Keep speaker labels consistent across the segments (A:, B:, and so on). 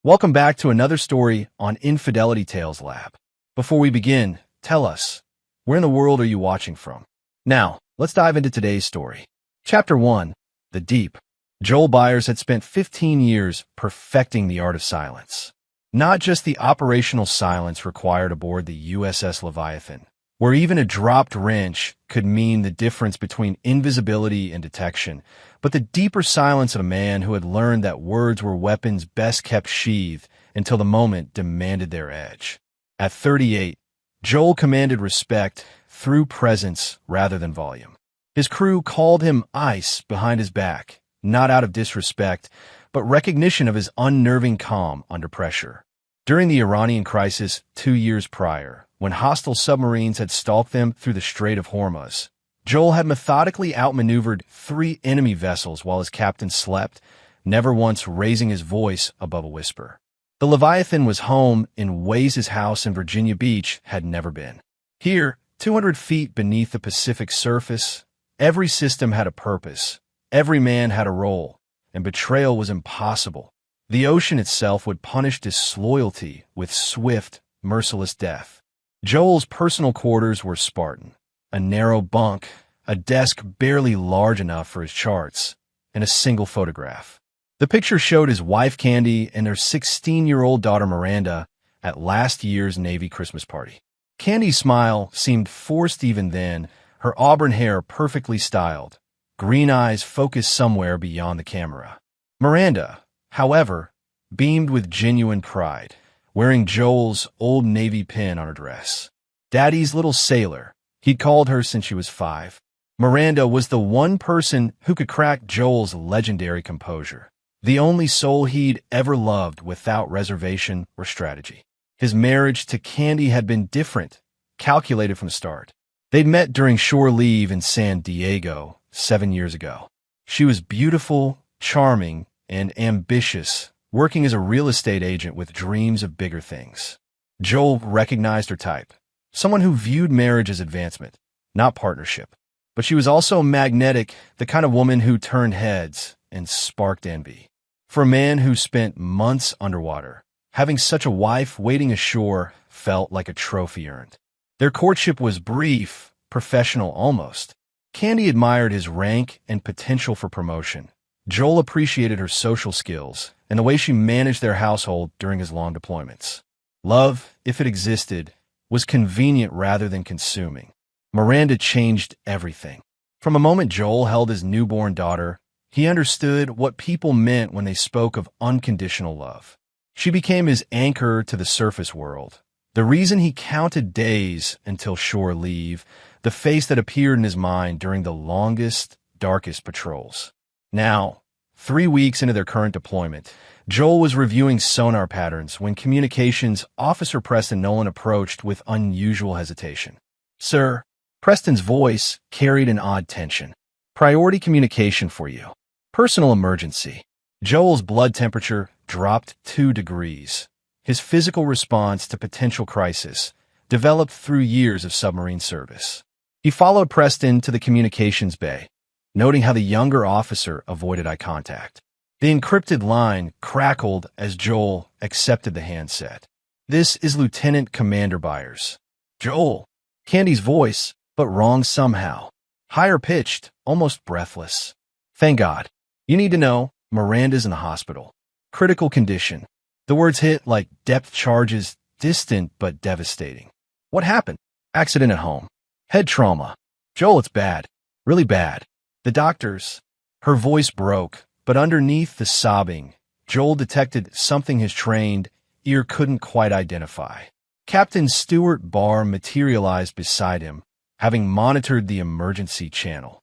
A: Welcome back to another story on Infidelity Tales Lab. Before we begin, tell us, where in the world are you watching from? Now, let's dive into today's story. Chapter 1. The Deep. Joel Byers had spent 15 years perfecting the art of silence. Not just the operational silence required aboard the USS Leviathan, where even a dropped wrench could mean the difference between invisibility and detection, but the deeper silence of a man who had learned that words were weapons best kept sheathed until the moment demanded their edge. At 38, Joel commanded respect through presence rather than volume. His crew called him Ice behind his back, not out of disrespect, but recognition of his unnerving calm under pressure. During the Iranian crisis 2 years prior, when hostile submarines had stalked them through the Strait of Hormuz, Joel had methodically outmaneuvered 3 enemy vessels while his captain slept, never once raising his voice above a whisper. The Leviathan was home in ways his house in Virginia Beach had never been. Here, 200 feet beneath the Pacific surface, every system had a purpose, every man had a role, and betrayal was impossible. The ocean itself would punish disloyalty with swift, merciless death. Joel's personal quarters were Spartan. A narrow bunk, a desk barely large enough for his charts, and a single photograph. The picture showed his wife Candy and their 16-year-old daughter Miranda at last year's Navy Christmas party. Candy's smile seemed forced even then, her auburn hair perfectly styled, green eyes focused somewhere beyond the camera. Miranda, however, beamed with genuine pride, wearing Joel's old Navy pin on her dress. Daddy's little sailor. He'd called her since she was 5. Miranda was the one person who could crack Joel's legendary composure, the only soul he'd ever loved without reservation or strategy. His marriage to Candy had been different, calculated from the start. They'd met during shore leave in San Diego 7 years ago. She was beautiful, charming, and ambitious, working as a real estate agent with dreams of bigger things. Joel recognized her type. Someone who viewed marriage as advancement, not partnership. But she was also magnetic, the kind of woman who turned heads and sparked envy. For a man who spent months underwater, having such a wife waiting ashore felt like a trophy earned. Their courtship was brief, professional almost. Candy admired his rank and potential for promotion. Joel appreciated her social skills and the way she managed their household during his long deployments. Love, if it existed, was convenient rather than consuming. Miranda changed everything. From a moment Joel held his newborn daughter, he understood what people meant when they spoke of unconditional love. She became his anchor to the surface world, the reason he counted days until shore leave, the face that appeared in his mind during the longest, darkest patrols. Now, 3 weeks into their current deployment, Joel was reviewing sonar patterns when Communications Officer Preston Nolan approached with unusual hesitation. "Sir," Preston's voice carried an odd tension. "Priority communication for you. Personal emergency." Joel's blood temperature dropped 2 degrees. His physical response to potential crisis developed through years of submarine service. He followed Preston to the communications bay, noting how the younger officer avoided eye contact. The encrypted line crackled as Joel accepted the handset. "This is Lieutenant Commander Byers." "Joel." Candy's voice, but wrong somehow. Higher pitched, almost breathless. "Thank God. You need to know, Miranda's in the hospital. Critical condition." The words hit like depth charges, distant but devastating. "What happened?" "Accident at home. Head trauma." "Joel, it's bad. Really bad. The doctors." Her voice broke, but underneath the sobbing, Joel detected something his trained ear couldn't quite identify. Captain Stuart Barr materialized beside him, having monitored the emergency channel.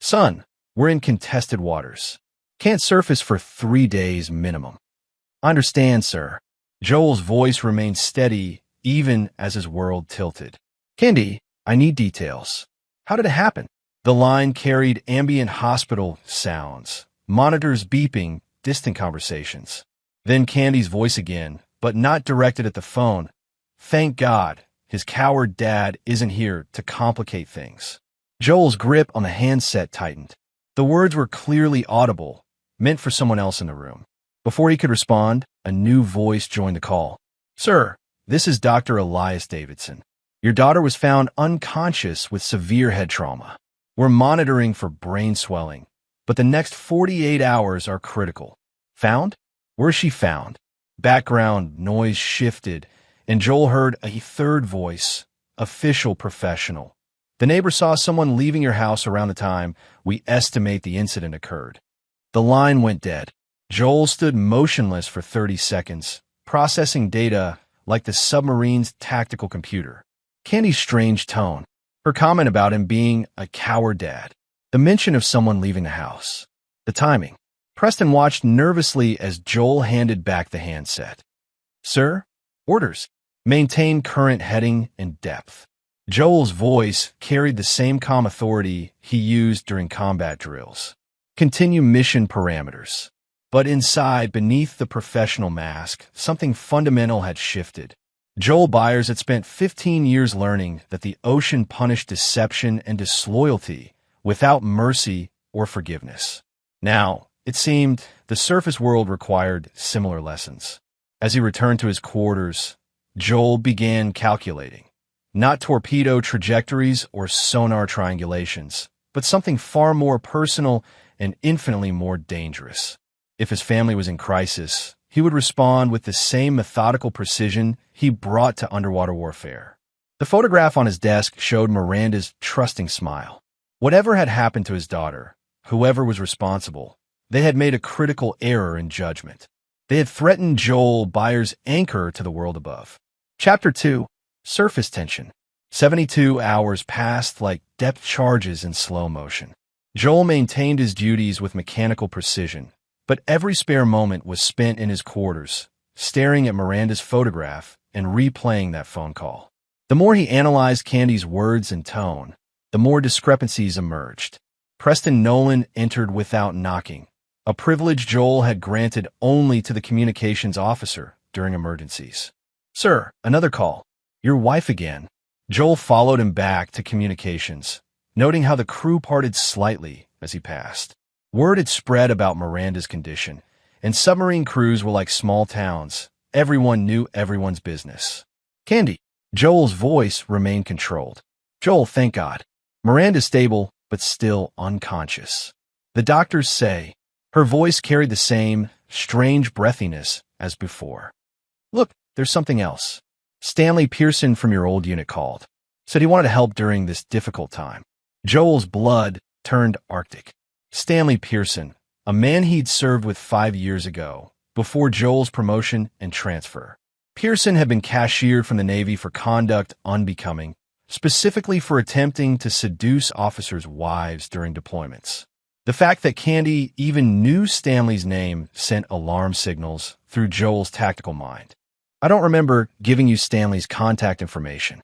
A: "Son, we're in contested waters. Can't surface for 3 days minimum." "I understand, sir." Joel's voice remained steady even as his world tilted. "Candy, I need details. How did it happen?" The line carried ambient hospital sounds, monitors beeping, distant conversations. Then Candy's voice again, but not directed at the phone. "Thank God, his coward dad isn't here to complicate things." Joel's grip on the handset tightened. The words were clearly audible, meant for someone else in the room. Before he could respond, a new voice joined the call. "Sir, this is Dr. Elias Davidson. Your daughter was found unconscious with severe head trauma. We're monitoring for brain swelling, but the next 48 hours are critical." "Found? Where's she found?" Background noise shifted, and Joel heard a third voice, official professional. "The neighbor saw someone leaving your house around the time we estimate the incident occurred." The line went dead. Joel stood motionless for 30 seconds, processing data like the submarine's tactical computer. Candy's strange tone, her comment about him being a coward dad, the mention of someone leaving the house, the timing. Preston watched nervously as Joel handed back the handset. "Sir, orders. Maintain current heading and depth." Joel's voice carried the same calm authority he used during combat drills. "Continue mission parameters." But inside, beneath the professional mask, something fundamental had shifted. Joel Byers had spent 15 years learning that the ocean punished deception and disloyalty without mercy or forgiveness. Now, it seemed the surface world required similar lessons. As he returned to his quarters, Joel began calculating, not torpedo trajectories or sonar triangulations, but something far more personal and infinitely more dangerous. If his family was in crisis, he would respond with the same methodical precision he brought to underwater warfare. The photograph on his desk showed Miranda's trusting smile. Whatever had happened to his daughter, whoever was responsible, they had made a critical error in judgment. They had threatened Joel Byers' anchor to the world above. Chapter 2. Surface Tension. 72 hours passed like depth charges in slow motion. Joel maintained his duties with mechanical precision, but every spare moment was spent in his quarters, staring at Miranda's photograph and replaying that phone call. The more he analyzed Candy's words and tone, the more discrepancies emerged. Preston Nolan entered without knocking, a privilege Joel had granted only to the communications officer during emergencies. "Sir, another call. Your wife again." Joel followed him back to communications, noting how the crew parted slightly as he passed. Word had spread about Miranda's condition, and submarine crews were like small towns. Everyone knew everyone's business. "Candy." Joel's voice remained controlled. "Joel, thank God. Miranda's stable, but still unconscious. The doctors say." Her voice carried the same strange breathiness as before. "Look, there's something else. Stanley Pearson from your old unit called. Said he wanted to help during this difficult time." Joel's blood turned arctic. Stanley Pearson, a man he'd served with 5 years ago, before Joel's promotion and transfer. Pearson had been cashiered from the Navy for conduct unbecoming, specifically for attempting to seduce officers' wives during deployments. The fact that Candy even knew Stanley's name sent alarm signals through Joel's tactical mind. "I don't remember giving you Stanley's contact information.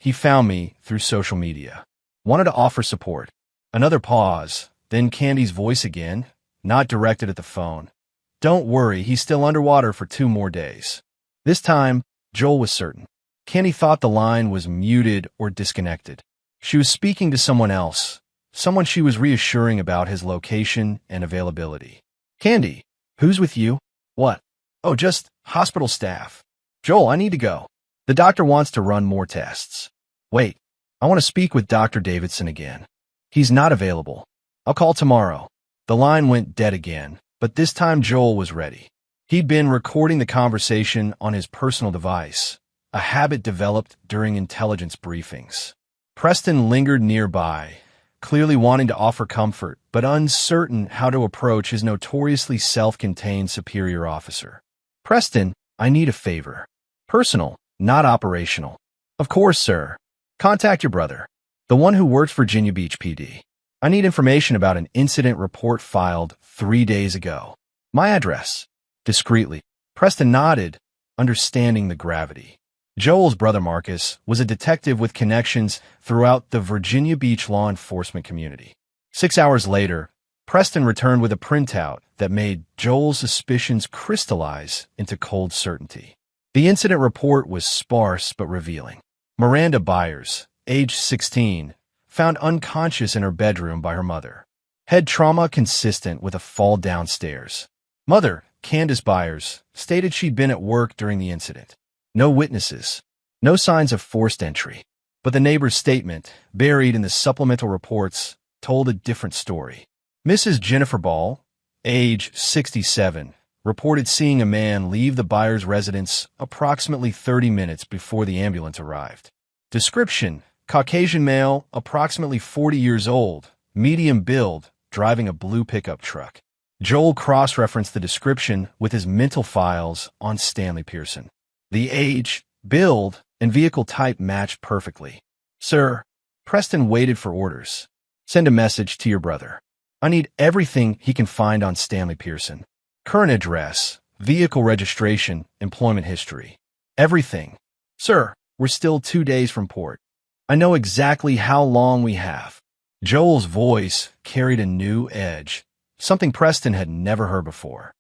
A: He found me through social media. Wanted to offer support." Another pause, then Candy's voice again, not directed at the phone. "Don't worry, he's still underwater for 2 more days." This time, Joel was certain. Candy thought the line was muted or disconnected. She was speaking to someone else, someone she was reassuring about his location and availability. "Candy, who's with you?" "What?" "Oh, just hospital staff." "Joel, I need to go. The doctor wants to run more tests." "Wait, I want to speak with Dr. Davidson again." "He's not available. I'll call tomorrow." The line went dead again, but this time Joel was ready. He'd been recording the conversation on his personal device, a habit developed during intelligence briefings. Preston lingered nearby, clearly wanting to offer comfort, but uncertain how to approach his notoriously self-contained superior officer. "Preston, I need a favor. Personal, not operational." "Of course, sir. Contact your brother, the one who works for Virginia Beach PD. I need information about an incident report filed 3 days ago. My address." Discreetly, Preston nodded, understanding the gravity. Joel's brother Marcus was a detective with connections throughout the Virginia Beach law enforcement community. 6 hours later, Preston returned with a printout that made Joel's suspicions crystallize into cold certainty. The incident report was sparse but revealing. Miranda Byers, age 16, found unconscious in her bedroom by her mother. Head trauma consistent with a fall downstairs. "Mother, Candace Byers, stated she'd been at work during the incident. No witnesses, no signs of forced entry. But the neighbor's statement, buried in the supplemental reports, told a different story. Mrs. Jennifer Ball, age 67, reported seeing a man leave the Byers residence approximately 30 minutes before the ambulance arrived. Description: Caucasian male, approximately 40 years old, medium build, driving a blue pickup truck. Joel cross-referenced the description with his mental files on Stanley Pearson. The age, build, and vehicle type matched perfectly. Sir, Preston waited for orders. Send a message to your brother. I need everything he can find on Stanley Pearson. Current address, vehicle registration, employment history. Everything. Sir, we're still 2 days from port. I know exactly how long we have. Joel's voice carried a new edge, something Preston had never heard before.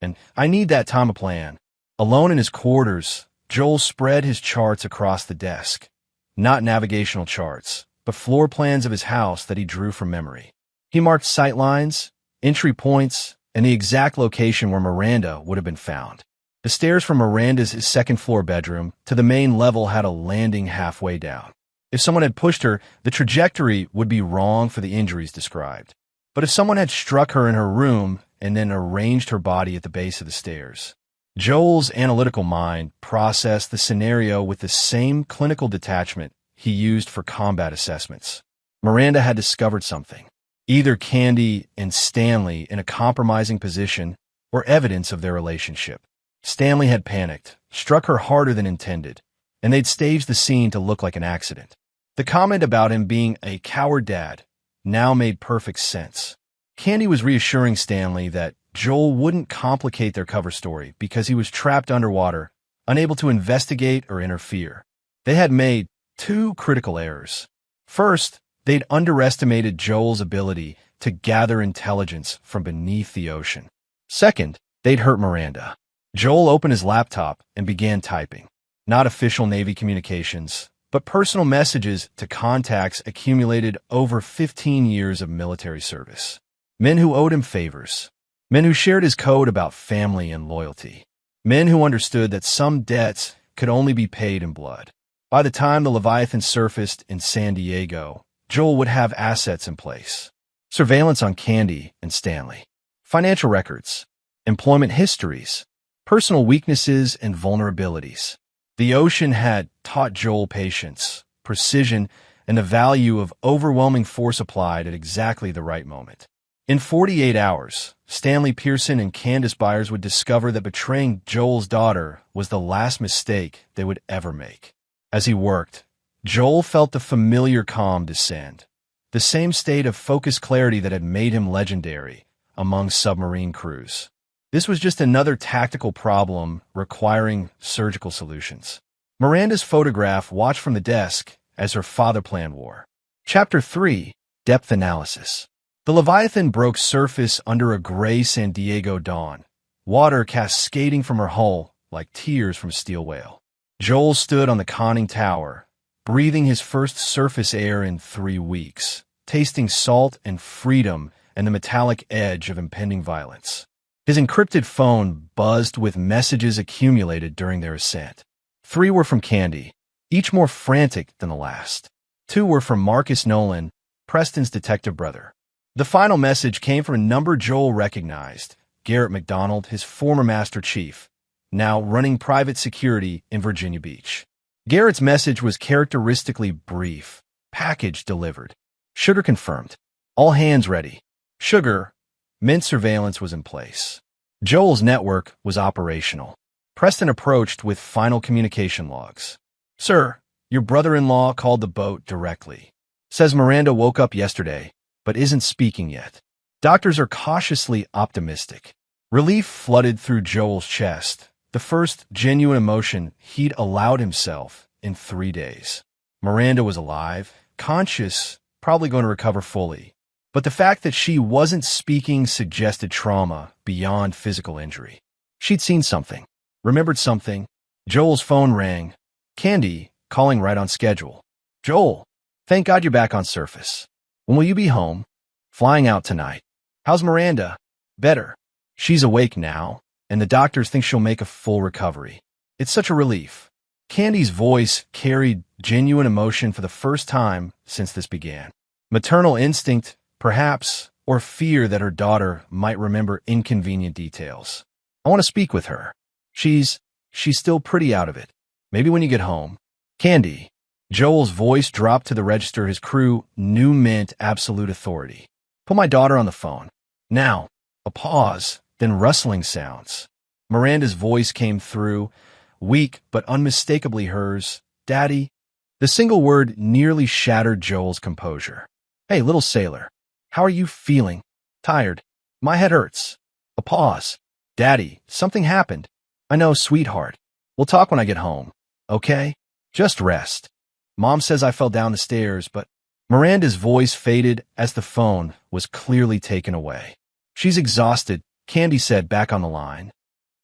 A: And I need that time of plan. Alone in his quarters, Joel spread his charts across the desk. Not navigational charts, but floor plans of his house that he drew from memory. He marked sight lines, entry points, and the exact location where Miranda would have been found. The stairs from Miranda's second-floor bedroom to the main level had a landing halfway down. If someone had pushed her, the trajectory would be wrong for the injuries described. But if someone had struck her in her room and then arranged her body at the base of the stairs. Joel's analytical mind processed the scenario with the same clinical detachment he used for combat assessments. Miranda had discovered something. Either Candy and Stanley in a compromising position or evidence of their relationship. Stanley had panicked, struck her harder than intended, and they'd staged the scene to look like an accident. The comment about him being a coward dad now made perfect sense. Candy was reassuring Stanley that Joel wouldn't complicate their cover story because he was trapped underwater, unable to investigate or interfere. They had made 2 critical errors. First, they'd underestimated Joel's ability to gather intelligence from beneath the ocean. Second, they'd hurt Miranda. Joel opened his laptop and began typing. Not official Navy communications, but personal messages to contacts accumulated over 15 years of military service. Men who owed him favors. Men who shared his code about family and loyalty. Men who understood that some debts could only be paid in blood. By the time the Leviathan surfaced in San Diego, Joel would have assets in place. Surveillance on Candy and Stanley. Financial records. Employment histories. Personal weaknesses and vulnerabilities. The ocean had taught Joel patience, precision, and the value of overwhelming force applied at exactly the right moment. In 48 hours, Stanley Pearson and Candace Byers would discover that betraying Joel's daughter was the last mistake they would ever make. As he worked, Joel felt the familiar calm descend, the same state of focused clarity that had made him legendary among submarine crews. This was just another tactical problem requiring surgical solutions. Miranda's photograph watched from the desk as her father planned war. Chapter 3, Depth Analysis. The Leviathan broke surface under a gray San Diego dawn, water cascading from her hull like tears from a steel whale. Joel stood on the conning tower, breathing his first surface air in 3 weeks, tasting salt and freedom and the metallic edge of impending violence. His encrypted phone buzzed with messages accumulated during their ascent. 3 were from Candy, each more frantic than the last. 2 were from Marcus Nolan, Preston's detective brother. The final message came from a number Joel recognized, Garrett McDonald, his former master chief, now running private security in Virginia Beach. Garrett's message was characteristically brief. Package delivered. Sugar confirmed. All hands ready. Sugar, Mint surveillance was in place. Joel's network was operational. Preston approached with final communication logs. Sir, your brother-in-law called the boat directly. Says Miranda woke up yesterday, but isn't speaking yet. Doctors are cautiously optimistic. Relief flooded through Joel's chest, the first genuine emotion he'd allowed himself in 3 days. Miranda was alive, conscious, probably going to recover fully. But the fact that she wasn't speaking suggested trauma beyond physical injury. She'd seen something, remembered something. Joel's phone rang. Candy, calling right on schedule. Joel, thank God you're back on surface. When will you be home? Flying out tonight. How's Miranda? Better. She's awake now. and the doctors think she'll make a full recovery. It's such a relief. Candy's voice carried genuine emotion for the first time since this began. Maternal instinct, perhaps, or fear that her daughter might remember inconvenient details. I want to speak with her. She's still pretty out of it. Maybe when you get home. Candy. Joel's voice dropped to the register his crew knew meant absolute authority. Put my daughter on the phone. Now. A pause, then rustling sounds. Miranda's voice came through, weak but unmistakably hers. Daddy. The single word nearly shattered Joel's composure. Hey, little sailor. How are you feeling? Tired. My head hurts. A pause. Daddy, something happened. I know, sweetheart. We'll talk when I get home. Okay? Just rest. Mom says I fell down the stairs, but Miranda's voice faded as the phone was clearly taken away. She's exhausted, Candy said back on the line.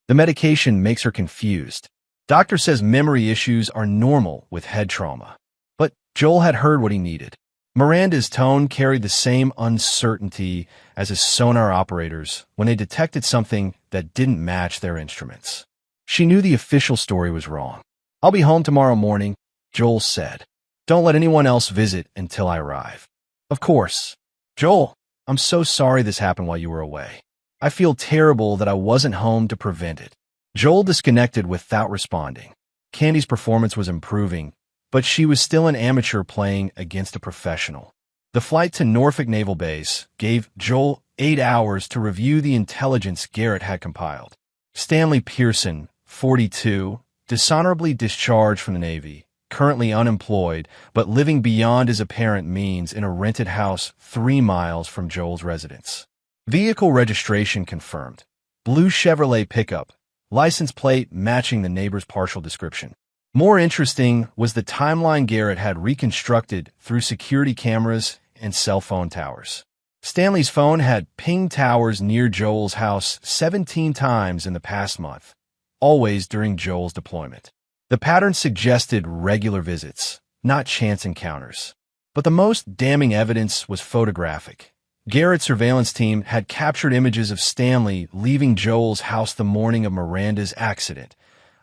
A: The medication makes her confused. Doctor says memory issues are normal with head trauma. But Joel had heard what he needed. Miranda's tone carried the same uncertainty as his sonar operators when they detected something that didn't match their instruments. She knew the official story was wrong. I'll be home tomorrow morning, Joel said. Don't let anyone else visit until I arrive. Of course. Joel, I'm so sorry this happened while you were away. I feel terrible that I wasn't home to prevent it. Joel disconnected without responding. Candy's performance was improving, but she was still an amateur playing against a professional. The flight to Norfolk Naval Base gave Joel 8 hours to review the intelligence Garrett had compiled. Stanley Pearson, 42, dishonorably discharged from the Navy, currently unemployed, but living beyond his apparent means in a rented house 3 miles from Joel's residence. Vehicle registration confirmed. Blue Chevrolet pickup, license plate matching the neighbor's partial description. More interesting was the timeline Garrett had reconstructed through security cameras and cell phone towers. Stanley's phone had pinged towers near Joel's house 17 times in the past month, always during Joel's deployment. The pattern suggested regular visits, not chance encounters. But the most damning evidence was photographic. Garrett's surveillance team had captured images of Stanley leaving Joel's house the morning of Miranda's accident,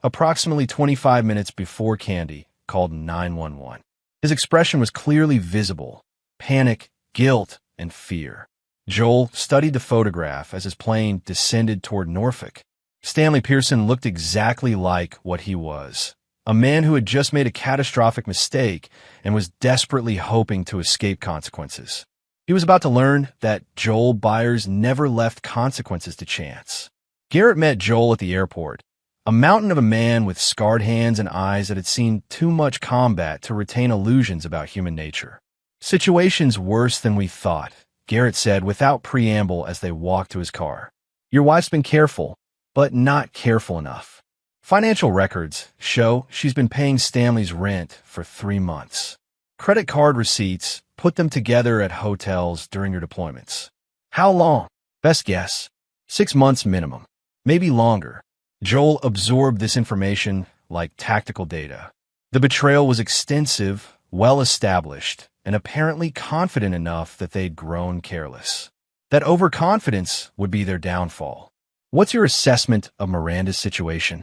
A: approximately 25 minutes before Candy called 911. His expression was clearly visible: panic, guilt, and fear. Joel studied the photograph as his plane descended toward Norfolk. Stanley Pearson looked exactly like what he was, a man who had just made a catastrophic mistake and was desperately hoping to escape consequences. He was about to learn that Joel Byers never left consequences to chance. Garrett met Joel at the airport, a mountain of a man with scarred hands and eyes that had seen too much combat to retain illusions about human nature. Situation's worse than we thought, Garrett said without preamble as they walked to his car. Your wife's been careful, but not careful enough. Financial records show she's been paying Stanley's rent for 3 months. Credit card receipts put them together at hotels during your deployments. How long? Best guess. 6 months minimum. Maybe longer. Joel absorbed this information like tactical data. The betrayal was extensive, well-established, and apparently confident enough that they'd grown careless. That overconfidence would be their downfall. What's your assessment of Miranda's situation?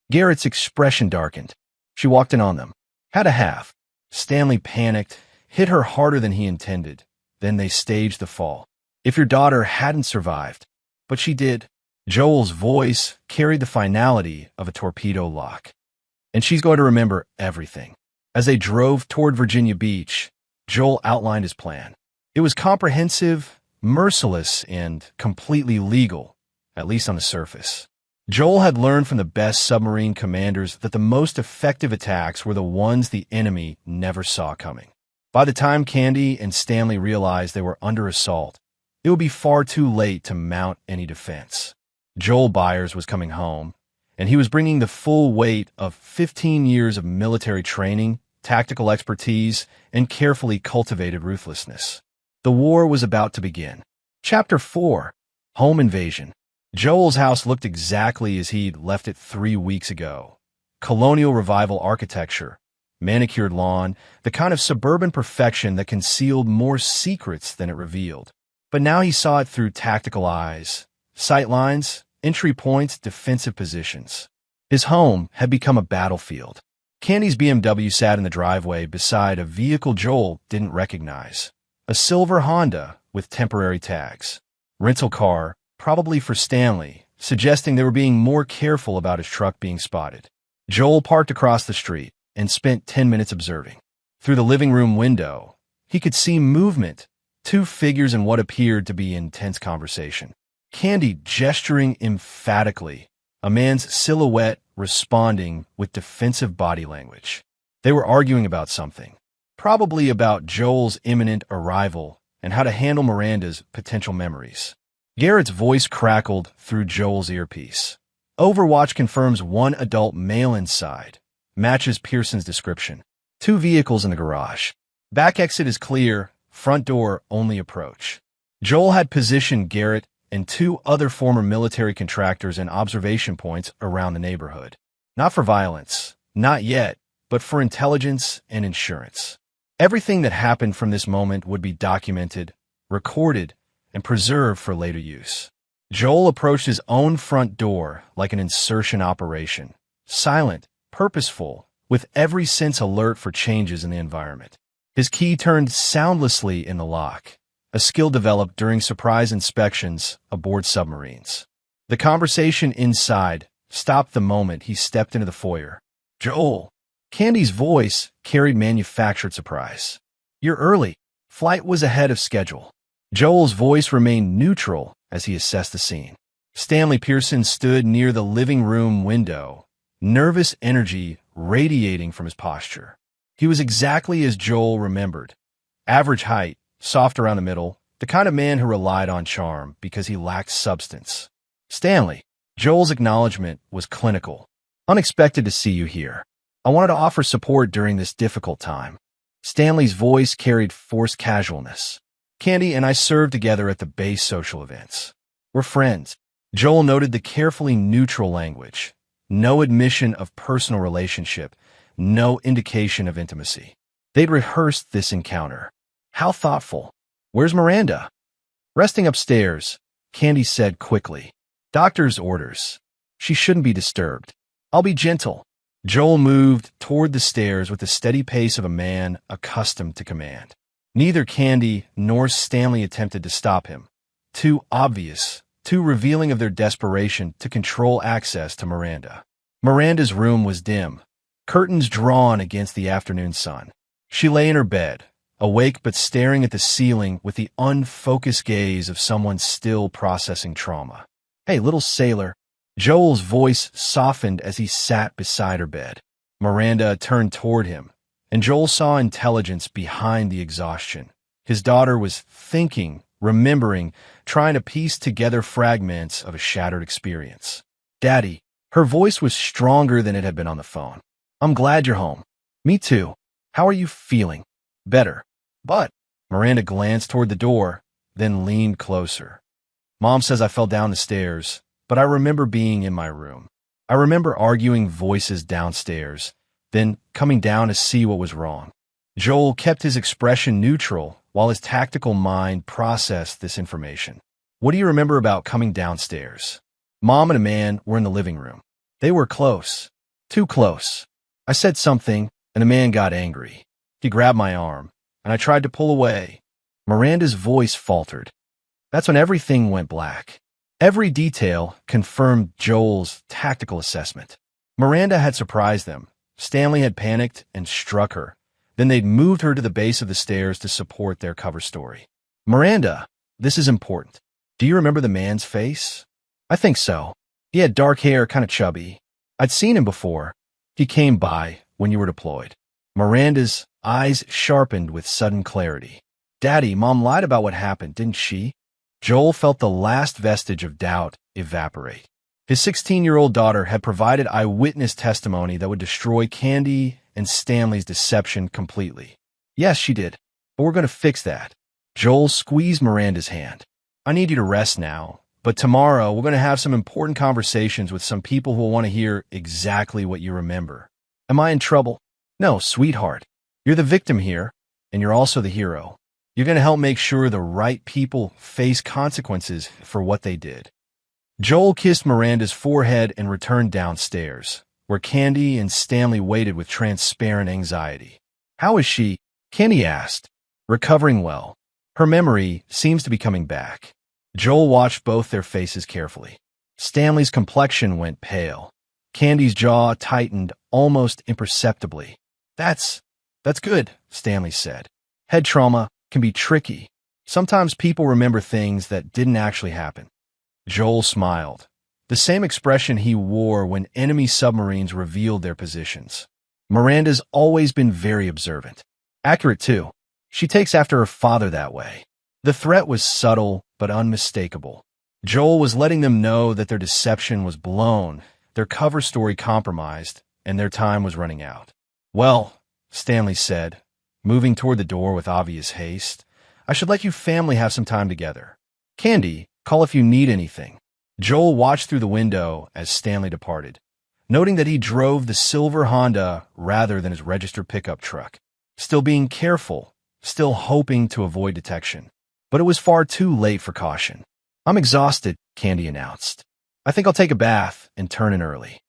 A: Garrett's expression darkened. She walked in on them. Had a half. Stanley panicked, hit her harder than he intended. Then they staged the fall. If your daughter hadn't survived, but she did. Joel's voice carried the finality of a torpedo lock. And she's going to remember everything. As they drove toward Virginia Beach, Joel outlined his plan. It was comprehensive, merciless, and completely legal, at least on the surface. Joel had learned from the best submarine commanders that the most effective attacks were the ones the enemy never saw coming. By the time Candy and Stanley realized they were under assault, it would be far too late to mount any defense. Joel Byers was coming home, and he was bringing the full weight of 15 years of military training, tactical expertise, and carefully cultivated ruthlessness. The war was about to begin. Chapter 4. Home Invasion. Joel's house looked exactly as he'd left it 3 weeks ago. Colonial revival architecture, manicured lawn, the kind of suburban perfection that concealed more secrets than it revealed. But now he saw it through tactical eyes. Sight lines, entry points, defensive positions. His home had become a battlefield. Candy's BMW sat in the driveway beside a vehicle Joel didn't recognize. A silver Honda with temporary tags. Rental car, probably for Stanley, suggesting they were being more careful about his truck being spotted. Joel parked across the street and spent 10 minutes observing. Through the living room window, he could see movement, two figures in what appeared to be intense conversation. Candy gesturing emphatically, a man's silhouette responding with defensive body language. They were arguing about something, probably about Joel's imminent arrival and how to handle Miranda's potential memories. Garrett's voice crackled through Joel's earpiece. Overwatch confirms one adult male inside. Matches Pearson's description. 2 vehicles in the garage. Back exit is clear, front door only approach. Joel had positioned Garrett and 2 other former military contractors in observation points around the neighborhood. Not for violence, not yet, but for intelligence and insurance. Everything that happened from this moment would be documented, recorded, and preserved for later use. Joel approached his own front door like an insertion operation, silent, purposeful, with every sense alert for changes in the environment. His key turned soundlessly in the lock, a skill developed during surprise inspections aboard submarines. The conversation inside stopped the moment he stepped into the foyer. "Joel." Candy's voice carried manufactured surprise. "You're early. Flight was ahead of schedule." Joel's voice remained neutral as he assessed the scene. Stanley Pearson stood near the living room window, nervous energy radiating from his posture. He was exactly as Joel remembered. Average height, soft around the middle, the kind of man who relied on charm because he lacked substance. "Stanley." Joel's acknowledgement was clinical. "Unexpected to see you here. I wanted to offer support during this difficult time." Stanley's voice carried forced casualness. "Candy and I served together at the base social events. We're friends." Joel noted the carefully neutral language. No admission of personal relationship, no indication of intimacy. They'd rehearsed this encounter. How thoughtful. "Where's Miranda?" "Resting upstairs," Candy said quickly. "Doctor's orders. She shouldn't be disturbed." "I'll be gentle." Joel moved toward the stairs with the steady pace of a man accustomed to command. Neither Candy nor Stanley attempted to stop him. Too obvious, too revealing of their desperation to control access to Miranda. Miranda's room was dim, curtains drawn against the afternoon sun. She lay in her bed, awake but staring at the ceiling with the unfocused gaze of someone still processing trauma. "Hey, little sailor." Joel's voice softened as he sat beside her bed. Miranda turned toward him, and Joel saw intelligence behind the exhaustion. His daughter was thinking, remembering, trying to piece together fragments of a shattered experience. "Daddy." Her voice was stronger than it had been on the phone. "I'm glad you're home." "Me too. How are you feeling?" "Better. But..." Miranda glanced toward the door, then leaned closer. "Mom says I fell down the stairs, but I remember being in my room. I remember arguing voices downstairs, then coming down to see what was wrong." Joel kept his expression neutral while his tactical mind processed this information. "What do you remember about coming downstairs?" "Mom and a man were in the living room. They were close. Too close. I said something, and the man got angry. He grabbed my arm, and I tried to pull away." Miranda's voice faltered. That's when everything went black. Every detail confirmed Joel's tactical assessment. Miranda had surprised them. Stanley had panicked and struck her. Then they'd moved her to the base of the stairs to support their cover story. "Miranda, this is important. Do you remember the man's face?" "I think so. He had dark hair, kind of chubby. I'd seen him before. He came by when you were deployed." Miranda's eyes sharpened with sudden clarity. "Daddy, Mom lied about what happened, didn't she?" Joel felt the last vestige of doubt evaporate. His 16-year-old daughter had provided eyewitness testimony that would destroy Candy and Stanley's deception completely. "Yes, she did. But we're going to fix that." Joel squeezed Miranda's hand. "I need you to rest now. But tomorrow, we're going to have some important conversations with some people who will want to hear exactly what you remember." "Am I in trouble?" "No, sweetheart. You're the victim here, and you're also the hero. You're going to help make sure the right people face consequences for what they did." Joel kissed Miranda's forehead and returned downstairs, where Candy and Stanley waited with transparent anxiety. "How is she?" Candy asked. "Recovering well. Her memory seems to be coming back." Joel watched both their faces carefully. Stanley's complexion went pale. Candy's jaw tightened almost imperceptibly. That's good," Stanley said. "Head trauma can be tricky. Sometimes people remember things that didn't actually happen." Joel smiled, the same expression he wore when enemy submarines revealed their positions. "Miranda's always been very observant. Accurate, too. She takes after her father that way." The threat was subtle but unmistakable. Joel was letting them know that their deception was blown, their cover story compromised, and their time was running out. "Well," Stanley said, moving toward the door with obvious haste, "I should let you family have some time together. Candy, call if you need anything." Joel watched through the window as Stanley departed, noting that he drove the silver Honda rather than his registered pickup truck. Still being careful, still hoping to avoid detection. But it was far too late for caution. "I'm exhausted," Candy announced. "I think I'll take a bath and turn in early."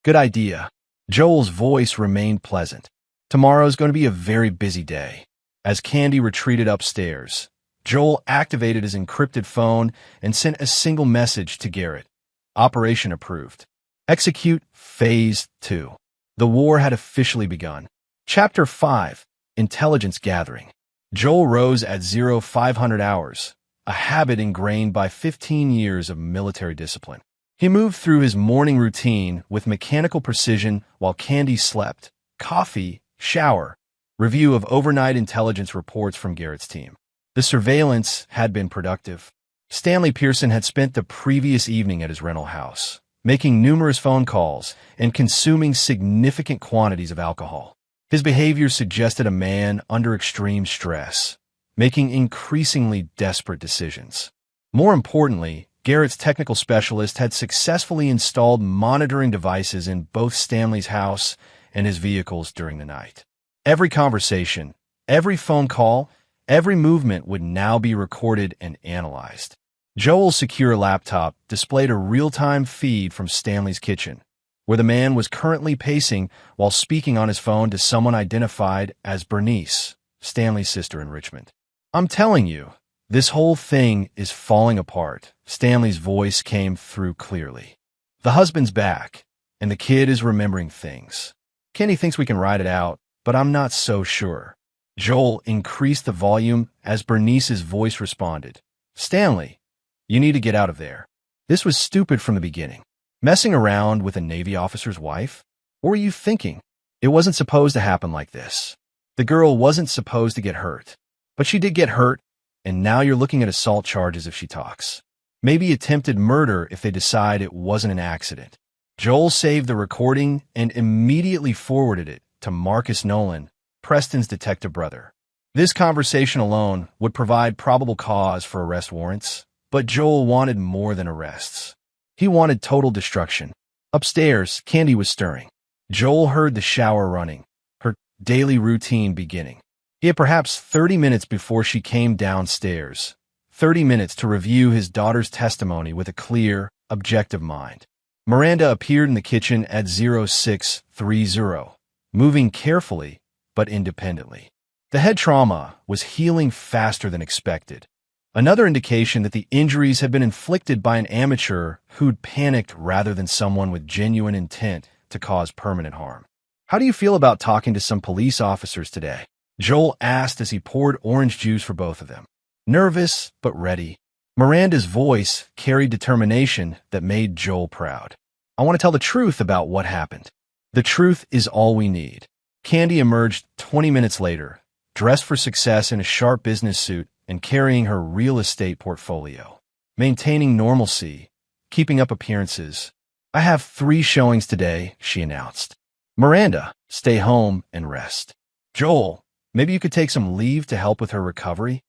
A: "Good idea." Joel's voice remained pleasant. "Tomorrow's going to be a very busy day." As Candy retreated upstairs, Joel activated his encrypted phone and sent a single message to Garrett. "Operation approved. Execute Phase 2. The war had officially begun. Chapter 5, Intelligence Gathering. Joel rose at 0500 hours, a habit ingrained by 15 years of military discipline. He moved through his morning routine with mechanical precision while Candy slept. Coffee, shower, review of overnight intelligence reports from Garrett's team. The surveillance had been productive. Stanley Pearson had spent the previous evening at his rental house, making numerous phone calls and consuming significant quantities of alcohol. His behavior suggested a man under extreme stress, making increasingly desperate decisions. More importantly, Garrett's technical specialist had successfully installed monitoring devices in both Stanley's house and his vehicles during the night. Every conversation, every phone call, every movement would now be recorded and analyzed. Joel's secure laptop displayed a real-time feed from Stanley's kitchen, where the man was currently pacing while speaking on his phone to someone identified as Bernice, Stanley's sister in Richmond. "I'm telling you, this whole thing is falling apart," Stanley's voice came through clearly. "The husband's back, and the kid is remembering things. Kenny thinks we can ride it out, but I'm not so sure." Joel increased the volume as Bernice's voice responded. "Stanley, you need to get out of there. This was stupid from the beginning. Messing around with a Navy officer's wife? What were you thinking? It wasn't supposed to happen like this. The girl wasn't supposed to get hurt. But she did get hurt, and now you're looking at assault charges if she talks. Maybe attempted murder if they decide it wasn't an accident." Joel saved the recording and immediately forwarded it to Marcus Nolan, Preston's detective brother. This conversation alone would provide probable cause for arrest warrants, but Joel wanted more than arrests. He wanted total destruction. Upstairs, Candy was stirring. Joel heard the shower running, her daily routine beginning. He had perhaps 30 minutes before she came downstairs, 30 minutes to review his daughter's testimony with a clear, objective mind. Miranda appeared in the kitchen at 0630, moving carefully but independently. The head trauma was healing faster than expected, another indication that the injuries had been inflicted by an amateur who'd panicked rather than someone with genuine intent to cause permanent harm. "How do you feel about talking to some police officers today?" Joel asked as he poured orange juice for both of them. Nervous but ready. Miranda's voice carried determination that made Joel proud. "I want to tell the truth about what happened. The truth is all we need." Candy emerged 20 minutes later, dressed for success in a sharp business suit and carrying her real estate portfolio. Maintaining normalcy, keeping up appearances. "I have 3 showings today," she announced. "Miranda, stay home and rest. Joel, maybe you could take some leave to help with her recovery?"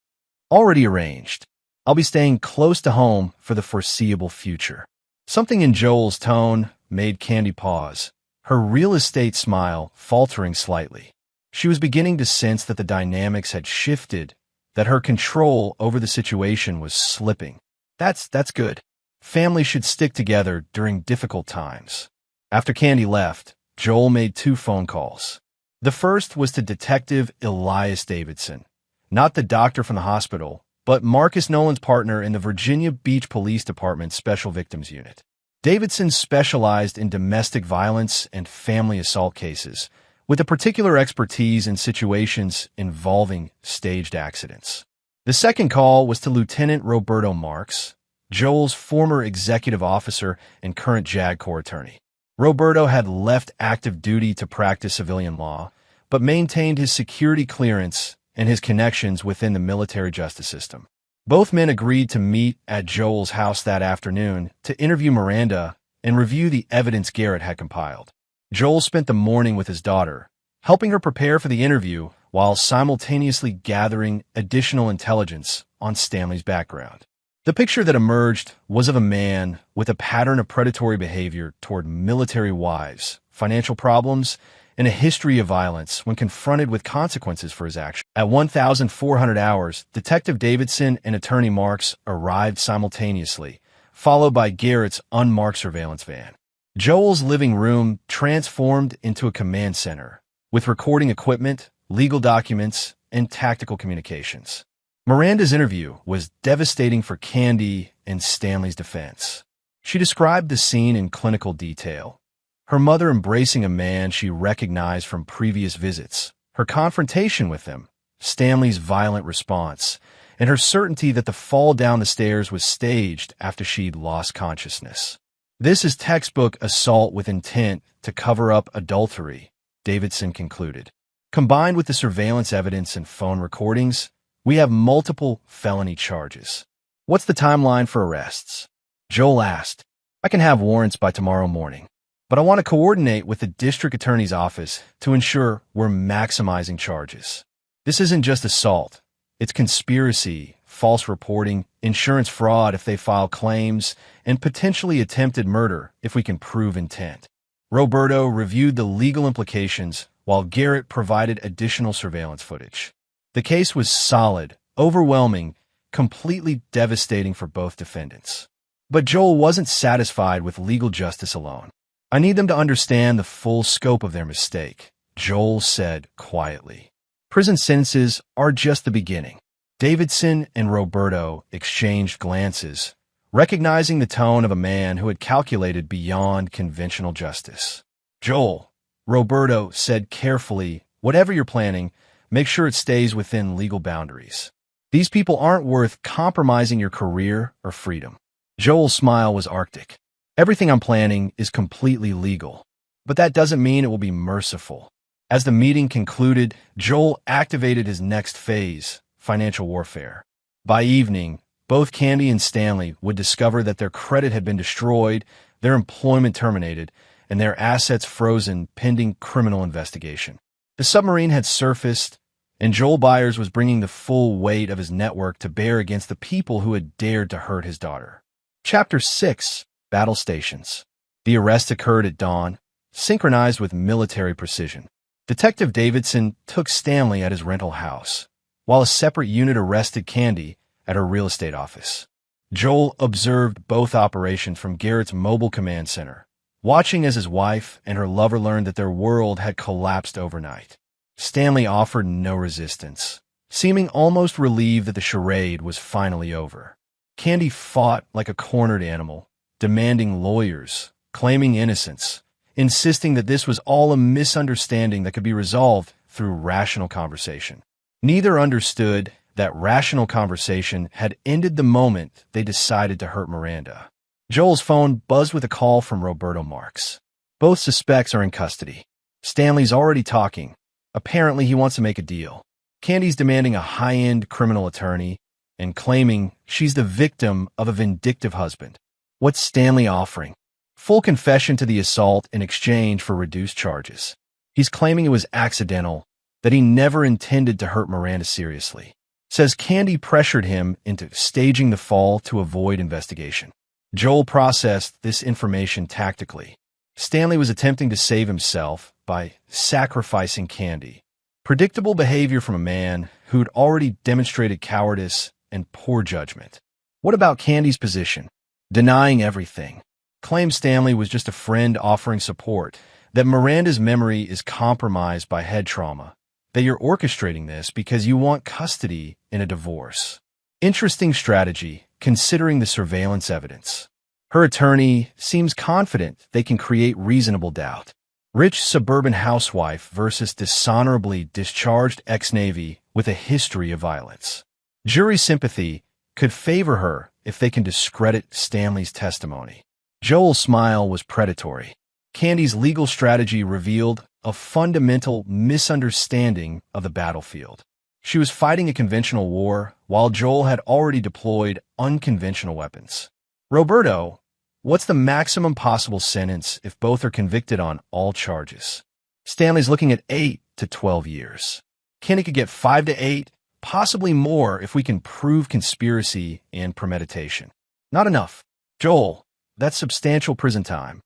A: "Already arranged. I'll be staying close to home for the foreseeable future." Something in Joel's tone made Candy pause, her real estate smile faltering slightly. She was beginning to sense that the dynamics had shifted, that her control over the situation was slipping. That's good." Families should stick together during difficult times. After Candy left, Joel made 2 phone calls. The first was to Detective Elias Davidson, not the doctor from the hospital, but Marcus Nolan's partner in the Virginia Beach Police Department's Special Victims Unit. Davidson specialized in domestic violence and family assault cases, with a particular expertise in situations involving staged accidents. The second call was to Lieutenant Roberto Marks, Joel's former executive officer and current JAG Corps attorney. Roberto had left active duty to practice civilian law, but maintained his security clearance and his connections within the military justice system. Both men agreed to meet at Joel's house that afternoon to interview Miranda and review the evidence Garrett had compiled. Joel spent the morning with his daughter, helping her prepare for the interview while simultaneously gathering additional intelligence on Stanley's background. The picture that emerged was of a man with a pattern of predatory behavior toward military wives, financial problems, and a history of violence when confronted with consequences for his actions. At 1,400 hours, Detective Davidson and Attorney Marks arrived simultaneously, followed by Garrett's unmarked surveillance van. Joel's living room transformed into a command center, with recording equipment, legal documents, and tactical communications. Miranda's interview was devastating for Candy and Stanley's defense. She described the scene in clinical detail. Her mother embracing a man she recognized from previous visits, her confrontation with him, Stanley's violent response, and her certainty that the fall down the stairs was staged after she'd lost consciousness. This is textbook assault with intent to cover up adultery, Davidson concluded. Combined with the surveillance evidence and phone recordings, we have multiple felony charges. What's the timeline for arrests? Joel asked. I can have warrants by tomorrow morning, but I want to coordinate with the district attorney's office to ensure we're maximizing charges. This isn't just assault. It's conspiracy, false reporting, insurance fraud if they file claims, and potentially attempted murder if we can prove intent. Roberto reviewed the legal implications while Garrett provided additional surveillance footage. The case was solid, overwhelming, completely devastating for both defendants. But Joel wasn't satisfied with legal justice alone. I need them to understand the full scope of their mistake, Joel said quietly. Prison sentences are just the beginning. Davidson and Roberto exchanged glances, recognizing the tone of a man who had calculated beyond conventional justice. Joel, Roberto said carefully, whatever you're planning, make sure it stays within legal boundaries. These people aren't worth compromising your career or freedom. Joel's smile was arctic. Everything I'm planning is completely legal, but that doesn't mean it will be merciful. As the meeting concluded, Joel activated his next phase, financial warfare. By evening, both Candy and Stanley would discover that their credit had been destroyed, their employment terminated, and their assets frozen pending criminal investigation. The submarine had surfaced, and Joel Byers was bringing the full weight of his network to bear against the people who had dared to hurt his daughter. Chapter 6. Battle Stations. The arrest occurred at dawn, synchronized with military precision. Detective Davidson took Stanley at his rental house, while a separate unit arrested Candy at her real estate office. Joel observed both operations from Garrett's mobile command center, watching as his wife and her lover learned that their world had collapsed overnight. Stanley offered no resistance, seeming almost relieved that the charade was finally over. Candy fought like a cornered animal, demanding lawyers, claiming innocence, insisting that this was all a misunderstanding that could be resolved through rational conversation. Neither understood that rational conversation had ended the moment they decided to hurt Miranda. Joel's phone buzzed with a call from Roberto Marks. Both suspects are in custody. Stanley's already talking. Apparently, he wants to make a deal. Candy's demanding a high-end criminal attorney and claiming she's the victim of a vindictive husband. What's Stanley offering? Full confession to the assault in exchange for reduced charges. He's claiming it was accidental, that he never intended to hurt Miranda seriously. Says Candy pressured him into staging the fall to avoid investigation. Joel processed this information tactically. Stanley was attempting to save himself by sacrificing Candy. Predictable behavior from a man who'd already demonstrated cowardice and poor judgment. What about Candy's position? denying everything. Claims Stanley was just a friend offering support, that Miranda's memory is compromised by head trauma, that you're orchestrating this because you want custody in a divorce. Interesting strategy, considering the surveillance evidence. Her attorney seems confident they can create reasonable doubt. Rich suburban housewife versus dishonorably discharged ex-Navy with a history of violence. Jury sympathy could favor her if they can discredit Stanley's testimony. Joel's smile was predatory. Candy's legal strategy revealed a fundamental misunderstanding of the battlefield. She was fighting a conventional war, while Joel had already deployed unconventional weapons. Roberto, what's the maximum possible sentence if both are convicted on all charges? Stanley's looking at 8 to 12 years. Candy could get 5 to 8, possibly more if we can prove conspiracy and premeditation. Not enough. Joel, that's substantial prison time.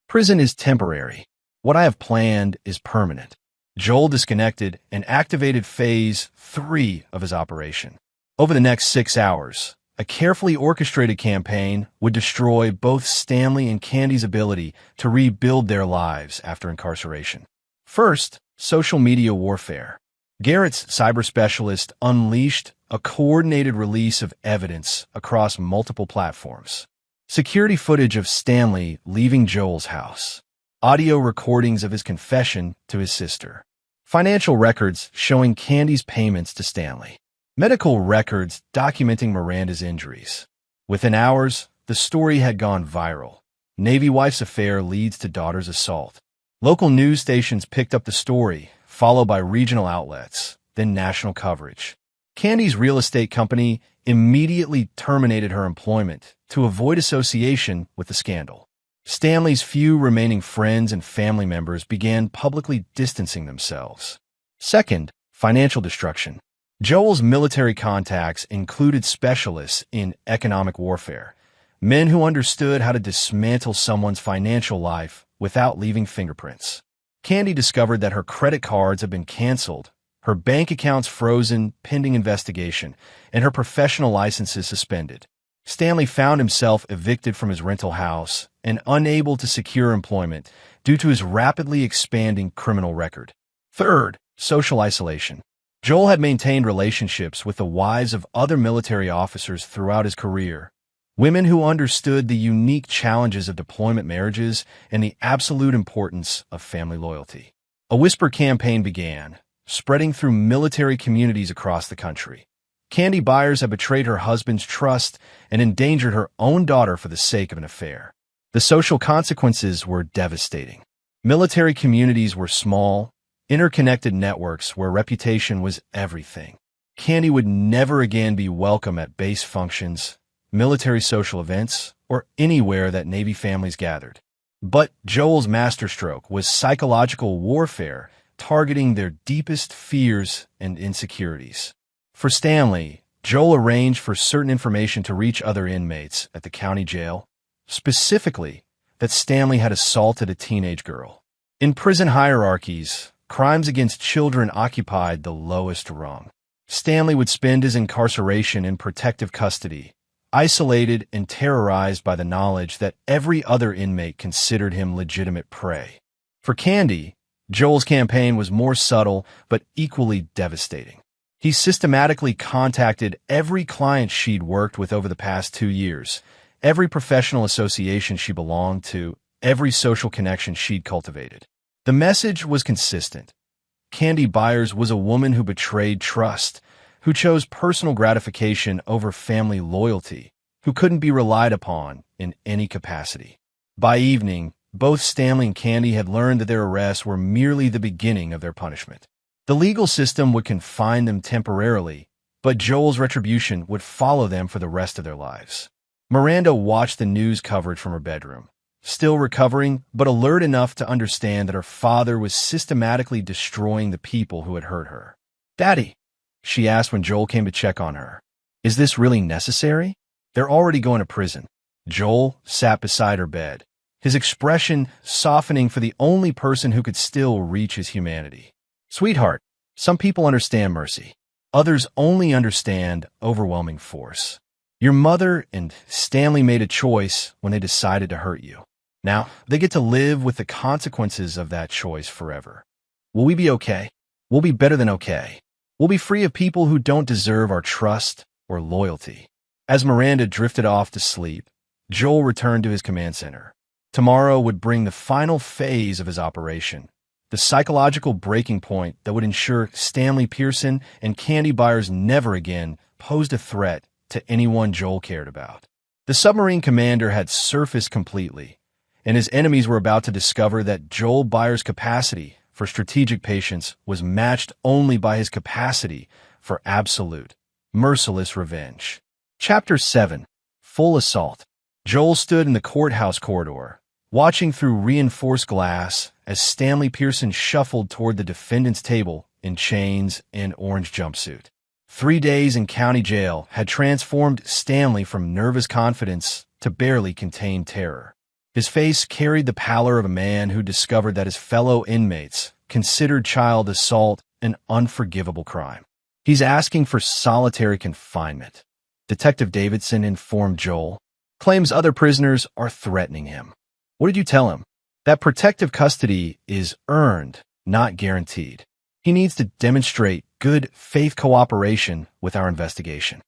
A: Prison is temporary. What I have planned is permanent. Joel disconnected and activated Phase 3 of his operation. Over the next 6 hours, a carefully orchestrated campaign would destroy both Stanley and Candy's ability to rebuild their lives after incarceration. First, social media warfare. Garrett's cyber specialist unleashed a coordinated release of evidence across multiple platforms. Security footage of Stanley leaving Joel's house. Audio recordings of his confession to his sister. Financial records showing Candy's payments to Stanley. Medical records documenting Miranda's injuries. Within hours, the story had gone viral. Navy wife's affair leads to daughter's assault. Local news stations picked up the story, followed by regional outlets, then national coverage. Candy's real estate company immediately terminated her employment to avoid association with the scandal. Stanley's few remaining friends and family members began publicly distancing themselves. Second, financial destruction. Joel's military contacts included specialists in economic warfare, men who understood how to dismantle someone's financial life without leaving fingerprints. Candy discovered that her credit cards had been canceled, her bank accounts frozen pending investigation, and her professional licenses suspended. Stanley found himself evicted from his rental house and unable to secure employment due to his rapidly expanding criminal record. Third, social isolation. Joel had maintained relationships with the wives of other military officers throughout his career, women who understood the unique challenges of deployment marriages and the absolute importance of family loyalty. A whisper campaign began, spreading through military communities across the country. Candy Byers had betrayed her husband's trust and endangered her own daughter for the sake of an affair. The social consequences were devastating. Military communities were small, interconnected networks where reputation was everything. Candy would never again be welcome at base functions, military social events, or anywhere that Navy families gathered. But Joel's masterstroke was psychological warfare, targeting their deepest fears and insecurities. For Stanley, Joel arranged for certain information to reach other inmates at the county jail, specifically that Stanley had assaulted a teenage girl. In prison hierarchies, crimes against children occupied the lowest rung. Stanley would spend his incarceration in protective custody, isolated and terrorized by the knowledge that every other inmate considered him legitimate prey. For Candy, Joel's campaign was more subtle but equally devastating. He systematically contacted every client she'd worked with over the past 2 years, every professional association she belonged to, every social connection she'd cultivated. The message was consistent. Candy Byers was a woman who betrayed trust, who chose personal gratification over family loyalty, who couldn't be relied upon in any capacity. By evening, both Stanley and Candy had learned that their arrests were merely the beginning of their punishment. The legal system would confine them temporarily, but Joel's retribution would follow them for the rest of their lives. Miranda watched the news coverage from her bedroom, still recovering, but alert enough to understand that her father was systematically destroying the people who had hurt her. "Daddy," she asked when Joel came to check on her, "is this really necessary? They're already going to prison." Joel sat beside her bed, his expression softening for the only person who could still reach his humanity. "Sweetheart, some people understand mercy. Others only understand overwhelming force. Your mother and Stanley made a choice when they decided to hurt you. Now, they get to live with the consequences of that choice forever. Will we be okay? We'll be better than okay. We'll be free of people who don't deserve our trust or loyalty. As Miranda drifted off to sleep, Joel returned to his command center. Tomorrow would bring the final phase of his operation, the psychological breaking point that would ensure Stanley Pearson and Candy Byers never again posed a threat to anyone Joel cared about. The submarine commander had surfaced completely, and his enemies were about to discover that Joel Byers' capacity for strategic patience was matched only by his capacity for absolute, merciless revenge. Chapter 7. Full Assault. Joel stood in the courthouse corridor, watching through reinforced glass as Stanley Pearson shuffled toward the defendant's table in chains and orange jumpsuit. 3 days in county jail had transformed Stanley from nervous confidence to barely contained terror. His face carried the pallor of a man who discovered that his fellow inmates considered child assault an unforgivable crime. He's asking for solitary confinement, Detective Davidson informed Joel. Claims other prisoners are threatening him. What did you tell him? That protective custody is earned, not guaranteed. He needs to demonstrate good faith cooperation with our investigation.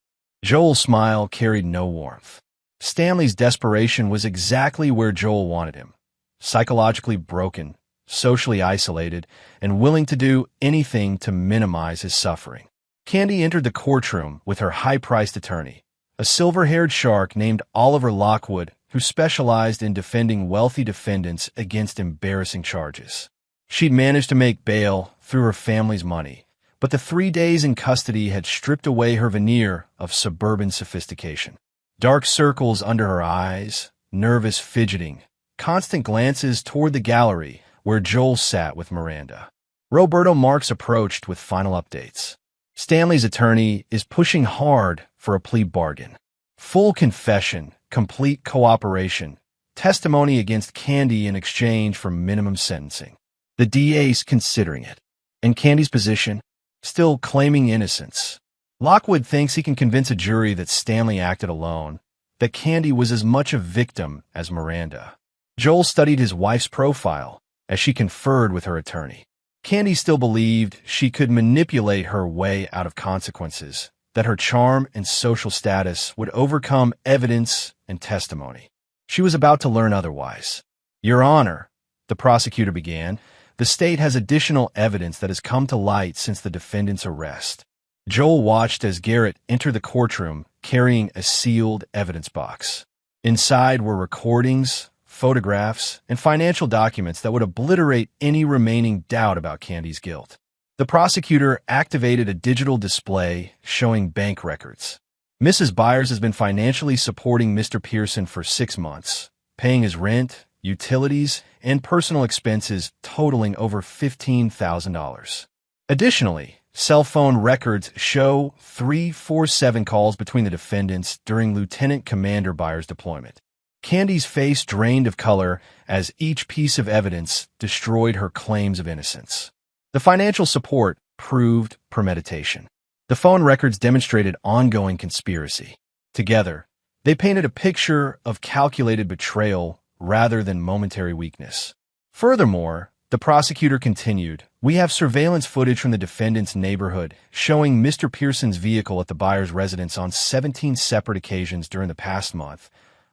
A: Joel's smile carried no warmth. Stanley's desperation was exactly where Joel wanted him. Psychologically broken, socially isolated, and willing to do anything to minimize his suffering. Candy entered the courtroom with her high-priced attorney, a silver-haired shark named Oliver Lockwood, who specialized in defending wealthy defendants against embarrassing charges. She'd managed to make bail through her family's money, but the 3 days in custody had stripped away her veneer of suburban sophistication. Dark circles under her eyes, nervous fidgeting, constant glances toward the gallery where Joel sat with Miranda. Roberto Marks approached with final updates. Stanley's attorney is pushing hard for a plea bargain. Full confession, complete cooperation, testimony against Candy in exchange for minimum sentencing. The DA's considering it. And Candy's position? Still claiming innocence. Lockwood thinks he can convince a jury that Stanley acted alone, that Candy was as much a victim as Miranda. Joel studied his wife's profile as she conferred with her attorney. Candy still believed she could manipulate her way out of consequences, that her charm and social status would overcome evidence and testimony. She was about to learn otherwise. Your Honor, the prosecutor began, the state has additional evidence that has come to light since the defendant's arrest. Joel watched as Garrett entered the courtroom carrying a sealed evidence box. Inside were recordings, photographs, and financial documents that would obliterate any remaining doubt about Candy's guilt. The prosecutor activated a digital display showing bank records. Mrs. Byers has been financially supporting Mr. Pearson for 6 months, paying his rent, utilities, and personal expenses totaling over $15,000. Additionally, cell phone records show 347 calls between the defendants during Lieutenant Commander Byers' deployment. Candy's face drained of color as each piece of evidence destroyed her claims of innocence. The financial support proved premeditation. The phone records demonstrated ongoing conspiracy. Together, they painted a picture of calculated betrayal rather than momentary weakness. Furthermore, the prosecutor continued, we have surveillance footage from the defendant's neighborhood showing Mr. Pearson's vehicle at the Byers' residence on 17 separate occasions during the past month,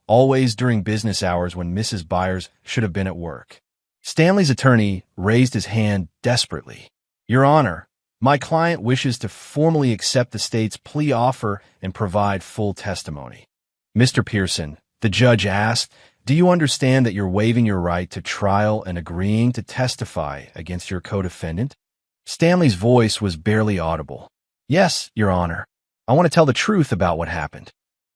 A: always during business hours when Mrs. Byers should have been at work. Stanley's attorney raised his hand desperately. Your Honor, my client wishes to formally accept the state's plea offer and provide full testimony. Mr. Pearson, the judge asked, do you understand that you're waiving your right to trial and agreeing to testify against your co-defendant? Stanley's voice was barely audible. Yes, Your Honor. I want to tell the truth about what happened.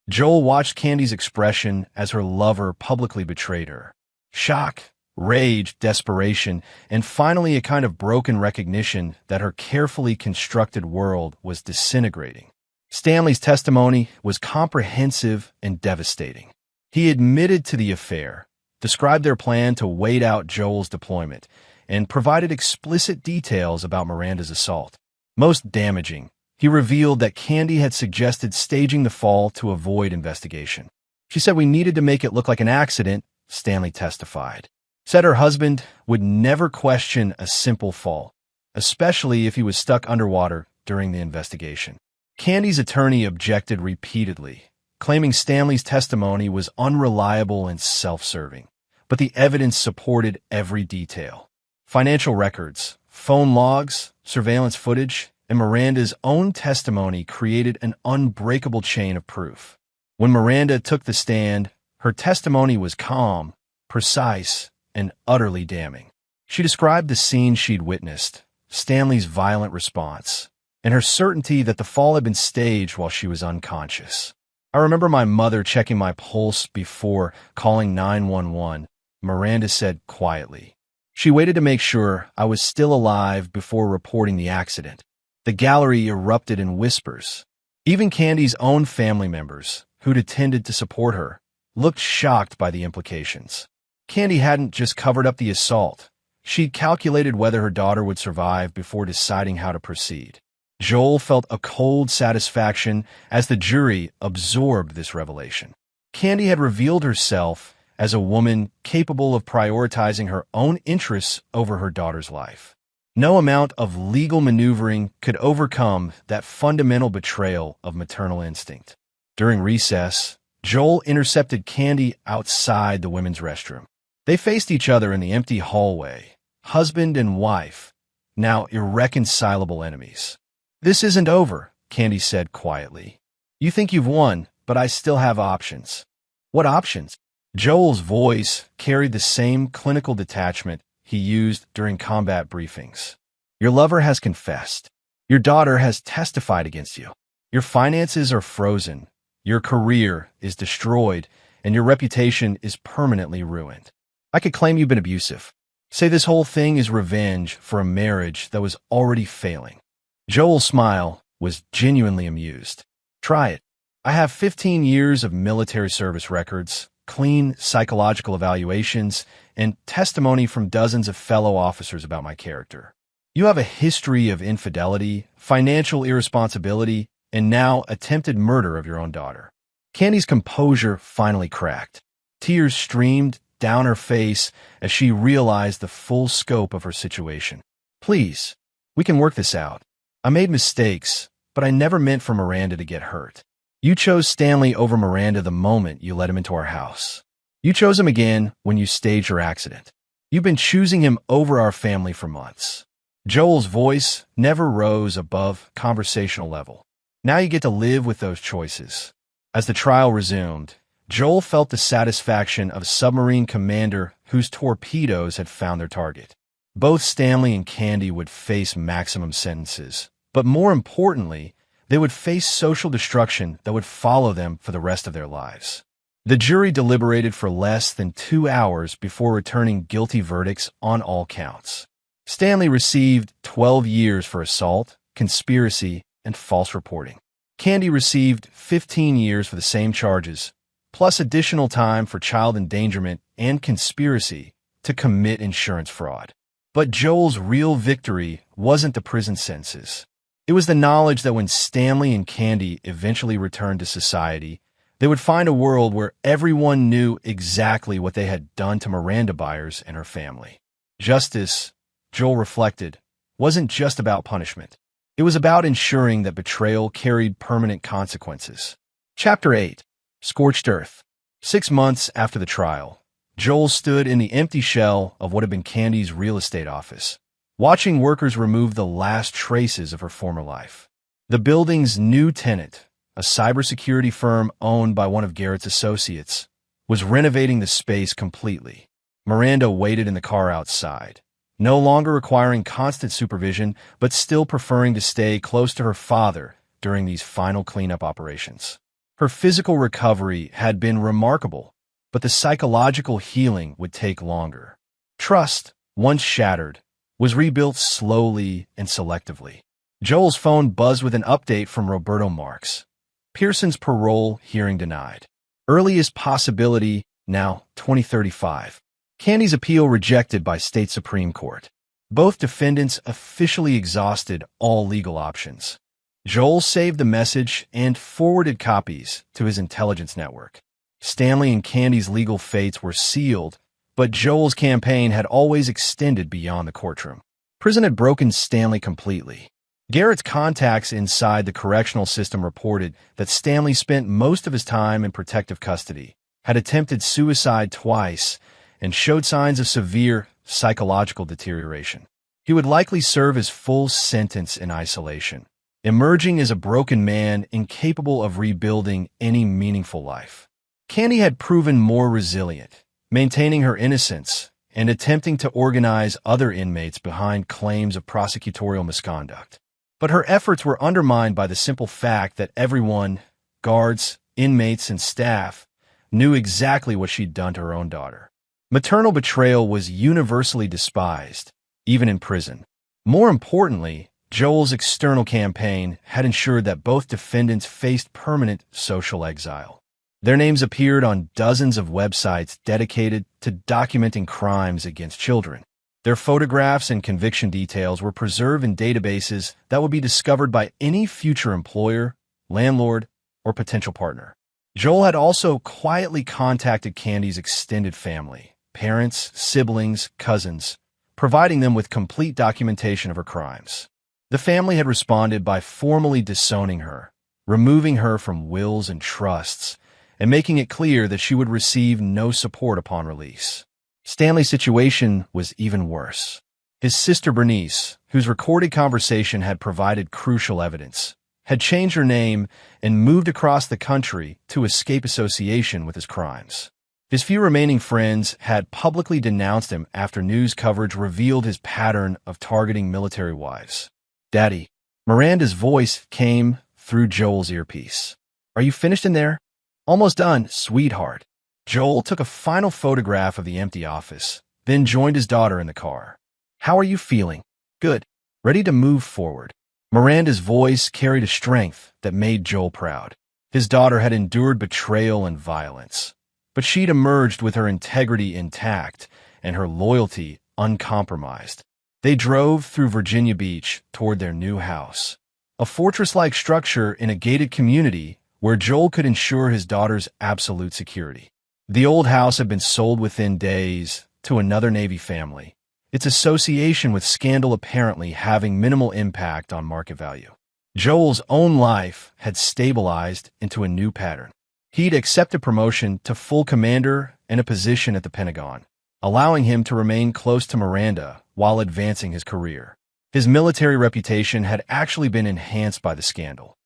A: Joel watched Candy's expression as her lover publicly betrayed her. Shock, rage, desperation, and finally a kind of broken recognition that her carefully constructed world was disintegrating. Stanley's testimony was comprehensive and devastating. He admitted to the affair, described their plan to wait out Joel's deployment, and provided explicit details about Miranda's assault. Most damaging, He revealed that Candy had suggested staging the fall to avoid investigation. She said we needed to make it look like an accident, Stanley testified. Said her husband would never question a simple fall, especially if he was stuck underwater during the investigation. Candy's attorney objected repeatedly, claiming Stanley's testimony was unreliable and self-serving, but the evidence supported every detail. Financial records, phone logs, surveillance footage, and Miranda's own testimony created an unbreakable chain of proof. When Miranda took the stand, her testimony was calm, precise, and utterly damning. She described the scene she'd witnessed, Stanley's violent response, and her certainty that the fall had been staged while she was unconscious. I remember my mother checking my pulse before calling 911, Miranda said quietly. She waited to make sure I was still alive before reporting the accident. The gallery erupted in whispers. Even Candy's own family members, who'd attended to support her, looked shocked by the implications. Candy hadn't just covered up the assault. She'd calculated whether her daughter would survive before deciding how to proceed. Joel felt a cold satisfaction as the jury absorbed this revelation. Candy had revealed herself as a woman capable of prioritizing her own interests over her daughter's life. No amount of legal maneuvering could overcome that fundamental betrayal of maternal instinct. During recess, Joel intercepted Candy outside the women's restroom. They faced each other in the empty hallway, husband and wife, now irreconcilable enemies. "This isn't over," Candy said quietly. "You think you've won, but I still have options." "What options?" Joel's voice carried the same clinical detachment he used during combat briefings. "Your lover has confessed. Your daughter has testified against you. Your finances are frozen. Your career is destroyed, and your reputation is permanently ruined. I could claim you've been abusive. Say this whole thing is revenge for a marriage that was already failing." Joel's smile was genuinely amused. "Try it. I have 15 years of military service records, clean psychological evaluations, and testimony from dozens of fellow officers about my character. You have a history of infidelity, financial irresponsibility, and now attempted murder of your own daughter." Candy's composure finally cracked. Tears streamed down her face as she realized the full scope of her situation. "Please, we can work this out. I made mistakes, but I never meant for Miranda to get hurt. You chose Stanley over Miranda the moment you let him into our house. You chose him again when you staged your accident. You've been choosing him over our family for months." Joel's voice never rose above conversational level. Now you get to live with those choices. As the trial resumed, Joel felt the satisfaction of a submarine commander whose torpedoes had found their target. Both Stanley and Candy would face maximum sentences, but more importantly, they would face social destruction that would follow them for the rest of their lives. The jury deliberated for less than 2 hours before returning guilty verdicts on all counts. Stanley received 12 years for assault, conspiracy, and false reporting. Candy received 15 years for the same charges, plus additional time for child endangerment and conspiracy to commit insurance fraud. But Joel's real victory wasn't the prison sentences. It was the knowledge that when Stanley and Candy eventually returned to society, they would find a world where everyone knew exactly what they had done to Miranda Byers and her family. Justice, Joel reflected, wasn't just about punishment. It was about ensuring that betrayal carried permanent consequences. Chapter 8. Scorched Earth. 6 months after the trial, Joel stood in the empty shell of what had been Candy's real estate office, watching workers remove the last traces of her former life. The building's new tenant, a cybersecurity firm owned by one of Garrett's associates, was renovating the space completely. Miranda waited in the car outside, no longer requiring constant supervision, but still preferring to stay close to her father during these final cleanup operations. Her physical recovery had been remarkable, but the psychological healing would take longer. Trust, once shattered, was rebuilt slowly and selectively. Joel's phone buzzed with an update from Roberto Marks. Pearson's parole hearing denied. Earliest possibility, now 2035. Candy's appeal rejected by state Supreme Court. Both defendants officially exhausted all legal options. Joel saved the message and forwarded copies to his intelligence network. Stanley and Candy's legal fates were sealed, but Joel's campaign had always extended beyond the courtroom. Prison had broken Stanley completely. Garrett's contacts inside the correctional system reported that Stanley spent most of his time in protective custody, had attempted suicide twice, and showed signs of severe psychological deterioration. He would likely serve his full sentence in isolation, emerging as a broken man incapable of rebuilding any meaningful life. Candy had proven more resilient, maintaining her innocence and attempting to organize other inmates behind claims of prosecutorial misconduct. But her efforts were undermined by the simple fact that everyone, guards, inmates, and staff, knew exactly what she'd done to her own daughter. Maternal betrayal was universally despised, even in prison. More importantly, Joel's external campaign had ensured that both defendants faced permanent social exile. Their names appeared on dozens of websites dedicated to documenting crimes against children. Their photographs and conviction details were preserved in databases that would be discovered by any future employer, landlord, or potential partner. Joel had also quietly contacted Candy's extended family, parents, siblings, cousins, providing them with complete documentation of her crimes. The family had responded by formally disowning her, removing her from wills and trusts, and making it clear that she would receive no support upon release. Stanley's situation was even worse. His sister Bernice, whose recorded conversation had provided crucial evidence, had changed her name and moved across the country to escape association with his crimes. His few remaining friends had publicly denounced him after news coverage revealed his pattern of targeting military wives. "Daddy," Miranda's voice came through Joel's earpiece. "Are you finished in there?" "Almost done, sweetheart." Joel took a final photograph of the empty office, then joined his daughter in the car. "How are you feeling?" "Good. Ready to move forward." Miranda's voice carried a strength that made Joel proud. His daughter had endured betrayal and violence, but she'd emerged with her integrity intact and her loyalty uncompromised. They drove through Virginia Beach toward their new house, a fortress-like structure in a gated community where Joel could ensure his daughter's absolute security. The old house had been sold within days to another Navy family, its association with scandal apparently having minimal impact on market value. Joel's own life had stabilized into a new pattern. He'd accepted promotion to full commander and a position at the Pentagon, allowing him to remain close to Miranda while advancing his career. His military reputation had actually been enhanced by the scandal.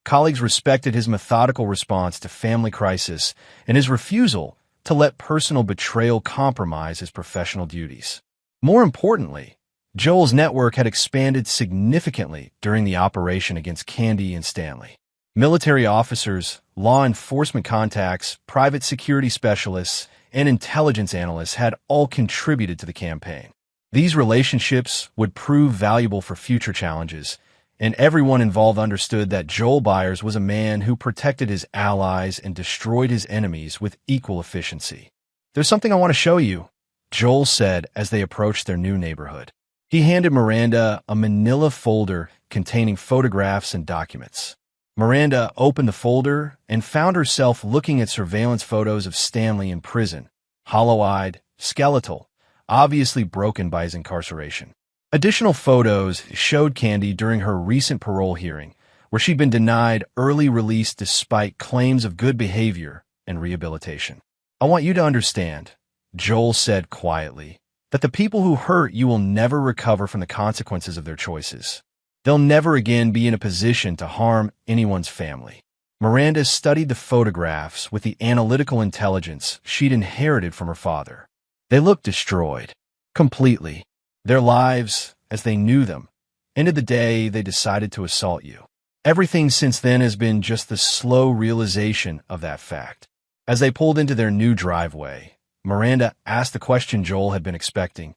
A: Colleagues respected his methodical response to family crisis and his refusal to let personal betrayal compromise his professional duties. More importantly, Joel's network had expanded significantly during the operation against Candy and Stanley. Military officers, law enforcement contacts, private security specialists, and intelligence analysts had all contributed to the campaign. These relationships would prove valuable for future challenges, and everyone involved understood that Joel Byers was a man who protected his allies and destroyed his enemies with equal efficiency. "There's something I want to show you," Joel said as they approached their new neighborhood. He handed Miranda a manila folder containing photographs and documents. Miranda opened the folder and found herself looking at surveillance photos of Stanley in prison, hollow-eyed, skeletal, obviously broken by his incarceration. Additional photos showed Candy during her recent parole hearing, where she'd been denied early release despite claims of good behavior and rehabilitation. "I want you to understand," Joel said quietly, "that the people who hurt you will never recover from the consequences of their choices. They'll never again be in a position to harm anyone's family." Miranda studied the photographs with the analytical intelligence she'd inherited from her father. They looked destroyed. Completely. Their lives, as they knew them, ended the day they decided to assault you. Everything since then has been just the slow realization of that fact. As they pulled into their new driveway, Miranda asked the question Joel had been expecting.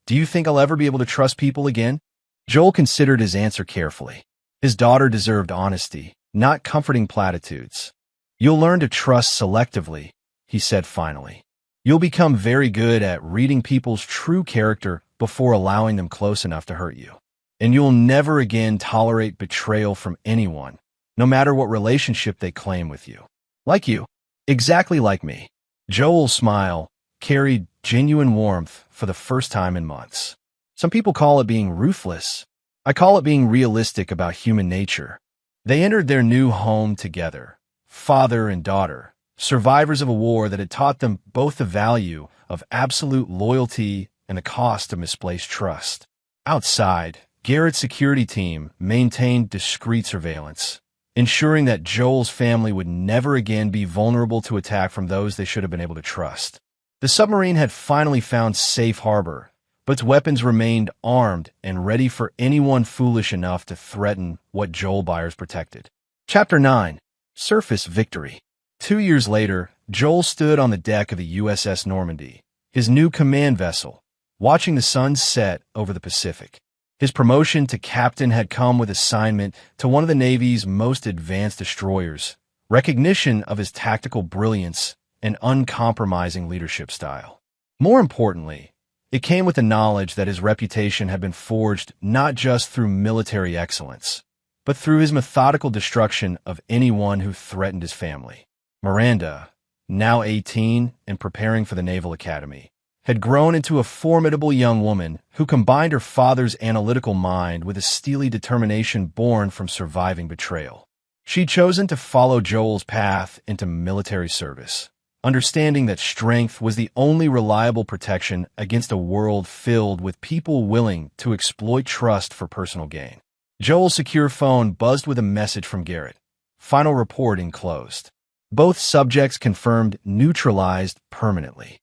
A: "Do you think I'll ever be able to trust people again?" Joel considered his answer carefully. His daughter deserved honesty, not comforting platitudes. "You'll learn to trust selectively," he said finally. "You'll become very good at reading people's true character before allowing them close enough to hurt you." and you'll never again tolerate betrayal from anyone, no matter what relationship they claim with you. Like you. Exactly like me. Joel's smile carried genuine warmth for the first time in months. Some people call it being ruthless. I call it being realistic about human nature. They entered their new home together, father and daughter, survivors of a war that had taught them both the value of absolute loyalty and the cost of misplaced trust. Outside, Garrett's security team maintained discreet surveillance, ensuring that Joel's family would never again be vulnerable to attack from those they should have been able to trust. The submarine had finally found safe harbor, but its weapons remained armed and ready for anyone foolish enough to threaten what Joel Byers protected. Chapter 9. Surface Victory. 2 years later, Joel stood on the deck of the USS Normandy, his new command vessel, watching the sun set over the Pacific. His promotion to captain had come with assignment to one of the Navy's most advanced destroyers, recognition of his tactical brilliance and uncompromising leadership style. More importantly, it came with the knowledge that his reputation had been forged not just through military excellence, but through his methodical destruction of anyone who threatened his family. Miranda, now 18 and preparing for the Naval Academy, had grown into a formidable young woman who combined her father's analytical mind with a steely determination born from surviving betrayal. She'd chosen to follow Joel's path into military service, understanding that strength was the only reliable protection against a world filled with people willing to exploit trust for personal gain. Joel's secure phone buzzed with a message from Garrett. Final report enclosed. Both subjects confirmed neutralized permanently.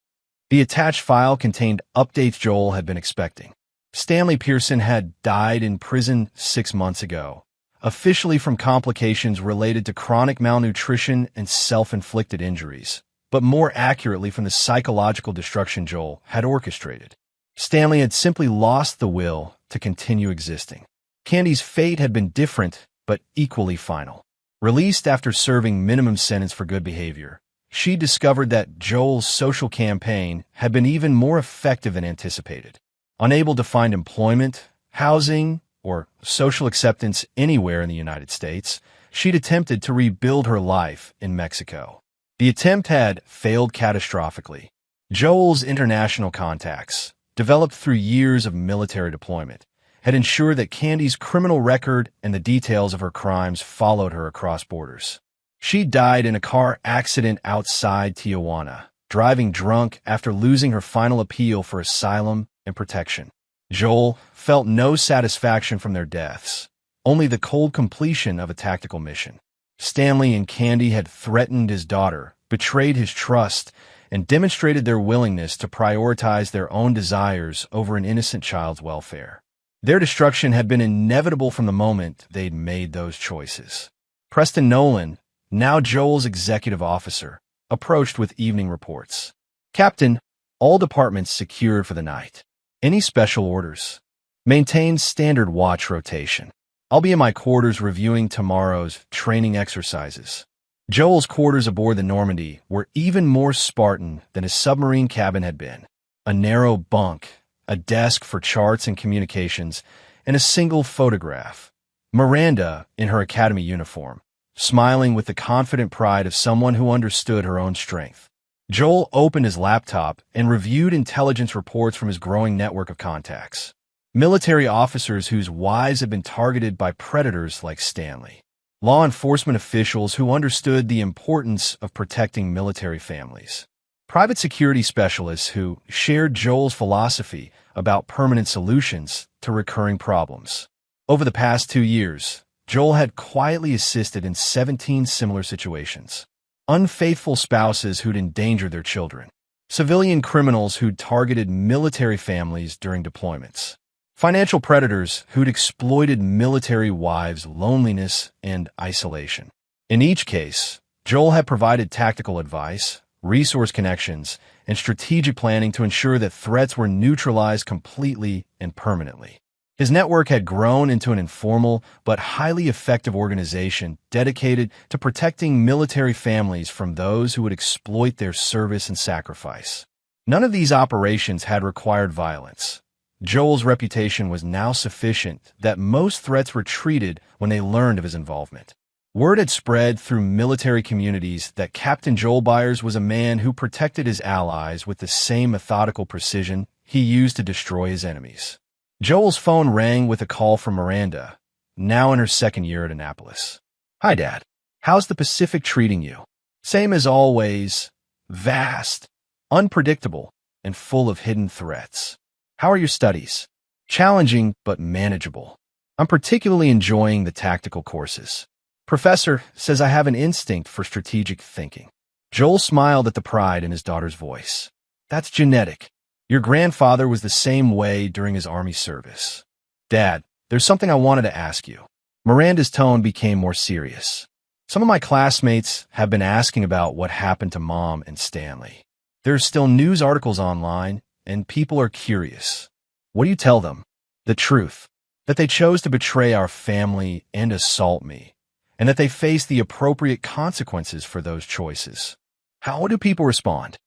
A: The attached file contained updates Joel had been expecting. Stanley Pearson had died in prison 6 months ago, officially from complications related to chronic malnutrition and self-inflicted injuries, but more accurately from the psychological destruction Joel had orchestrated. Stanley had simply lost the will to continue existing. Candy's fate had been different, but equally final. Released after serving minimum sentence for good behavior, she discovered that Joel's social campaign had been even more effective than anticipated. Unable to find employment, housing, or social acceptance anywhere in the United States, she'd attempted to rebuild her life in Mexico. The attempt had failed catastrophically. Joel's international contacts, developed through years of military deployment, had ensured that Candy's criminal record and the details of her crimes followed her across borders. She died in a car accident outside Tijuana, driving drunk after losing her final appeal for asylum and protection. Joel felt no satisfaction from their deaths, only the cold completion of a tactical mission. Stanley and Candy had threatened his daughter, betrayed his trust, and demonstrated their willingness to prioritize their own desires over an innocent child's welfare. Their destruction had been inevitable from the moment they'd made those choices. Preston Nolan, now Joel's executive officer, approached with evening reports. Captain, all departments secured for the night. Any special orders? Maintain standard watch rotation. I'll be in my quarters reviewing tomorrow's training exercises. Joel's quarters aboard the Normandy were even more Spartan than his submarine cabin had been. A narrow bunk, a desk for charts and communications, and a single photograph. Miranda, in her academy uniform, smiling with the confident pride of someone who understood her own strength. Joel opened his laptop and reviewed intelligence reports from his growing network of contacts. Military officers whose wives had been targeted by predators like Stanley. Law enforcement officials who understood the importance of protecting military families. Private security specialists who shared Joel's philosophy about permanent solutions to recurring problems. Over the past 2 years, Joel had quietly assisted in 17 similar situations. Unfaithful spouses who'd endangered their children. Civilian criminals who'd targeted military families during deployments. Financial predators who'd exploited military wives' loneliness and isolation. In each case, Joel had provided tactical advice, resource connections, and strategic planning to ensure that threats were neutralized completely and permanently. His network had grown into an informal but highly effective organization dedicated to protecting military families from those who would exploit their service and sacrifice. None of these operations had required violence. Joel's reputation was now sufficient that most threats were treated when they learned of his involvement. Word had spread through military communities that Captain Joel Byers was a man who protected his allies with the same methodical precision he used to destroy his enemies. Joel's phone rang with a call from Miranda, now in her second year at Annapolis. "Hi, Dad. How's the Pacific treating you?" "Same as always. Vast, unpredictable, and full of hidden threats." "How are your studies?" "Challenging, but manageable. I'm particularly enjoying the tactical courses. Professor says I have an instinct for strategic thinking." Joel smiled at the pride in his daughter's voice. "That's genetic. Your grandfather was the same way during his Army service." "Dad, there's something I wanted to ask you." Miranda's tone became more serious. "Some of my classmates have been asking about what happened to Mom and Stanley. There's still news articles online, and people are curious. What do you tell them?" "The truth. That they chose to betray our family and assault me, and that they face the appropriate consequences for those choices." "How do people respond?"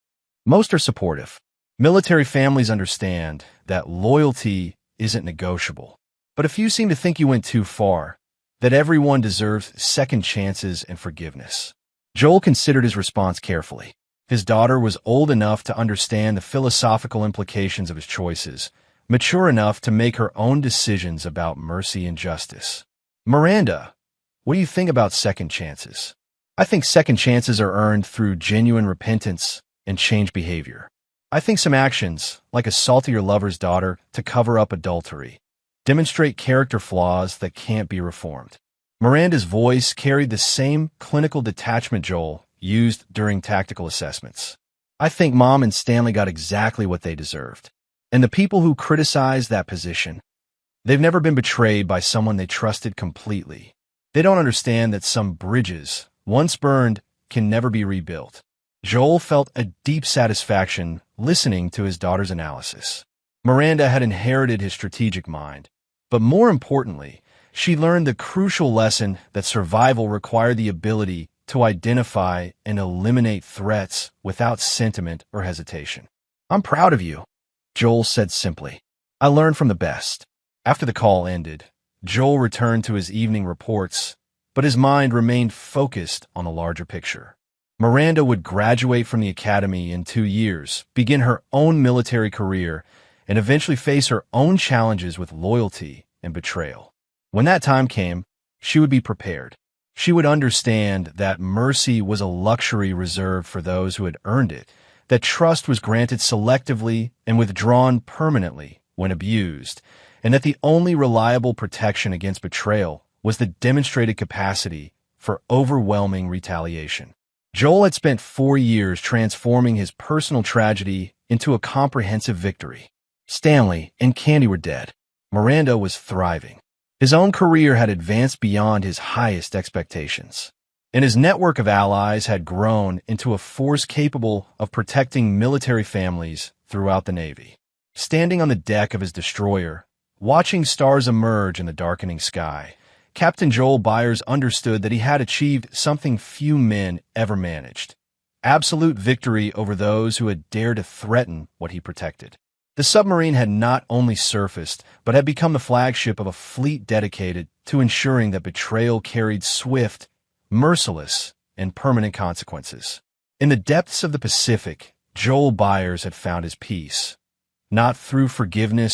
A: "Most are supportive. Military families understand that loyalty isn't negotiable. But a few seem to think you went too far, that everyone deserves second chances and forgiveness." Joel considered his response carefully. His daughter was old enough to understand the philosophical implications of his choices, mature enough to make her own decisions about mercy and justice. "Miranda, what do you think about second chances?" "I think second chances are earned through genuine repentance and changed behavior. I think some actions, like assaulting your lover's daughter to cover up adultery, demonstrate character flaws that can't be reformed." Miranda's voice carried the same clinical detachment Joel used during tactical assessments. "I think Mom and Stanley got exactly what they deserved. And the people who criticize that position, they've never been betrayed by someone they trusted completely. They don't understand that some bridges, once burned, can never be rebuilt." Joel felt a deep satisfaction listening to his daughter's analysis. Miranda had inherited his strategic mind, but more importantly, she learned the crucial lesson that survival required the ability to identify and eliminate threats without sentiment or hesitation. "I'm proud of you," Joel said simply. "I learned from the best." After the call ended, Joel returned to his evening reports, but his mind remained focused on the larger picture. Miranda would graduate from the academy in 2 years, begin her own military career, and eventually face her own challenges with loyalty and betrayal. When that time came, she would be prepared. She would understand that mercy was a luxury reserved for those who had earned it, that trust was granted selectively and withdrawn permanently when abused, and that the only reliable protection against betrayal was the demonstrated capacity for overwhelming retaliation. Joel had spent 4 years transforming his personal tragedy into a comprehensive victory. Stanley and Candy were dead. Miranda was thriving. His own career had advanced beyond his highest expectations, and his network of allies had grown into a force capable of protecting military families throughout the Navy. Standing on the deck of his destroyer, watching stars emerge in the darkening sky, Captain Joel Byers understood that he had achieved something few men ever managed: absolute victory over those who had dared to threaten what he protected. The submarine had not only surfaced, but had become the flagship of a fleet dedicated to ensuring that betrayal carried swift, merciless, and permanent consequences. In the depths of the Pacific, Joel Byers had found his peace, not through forgiveness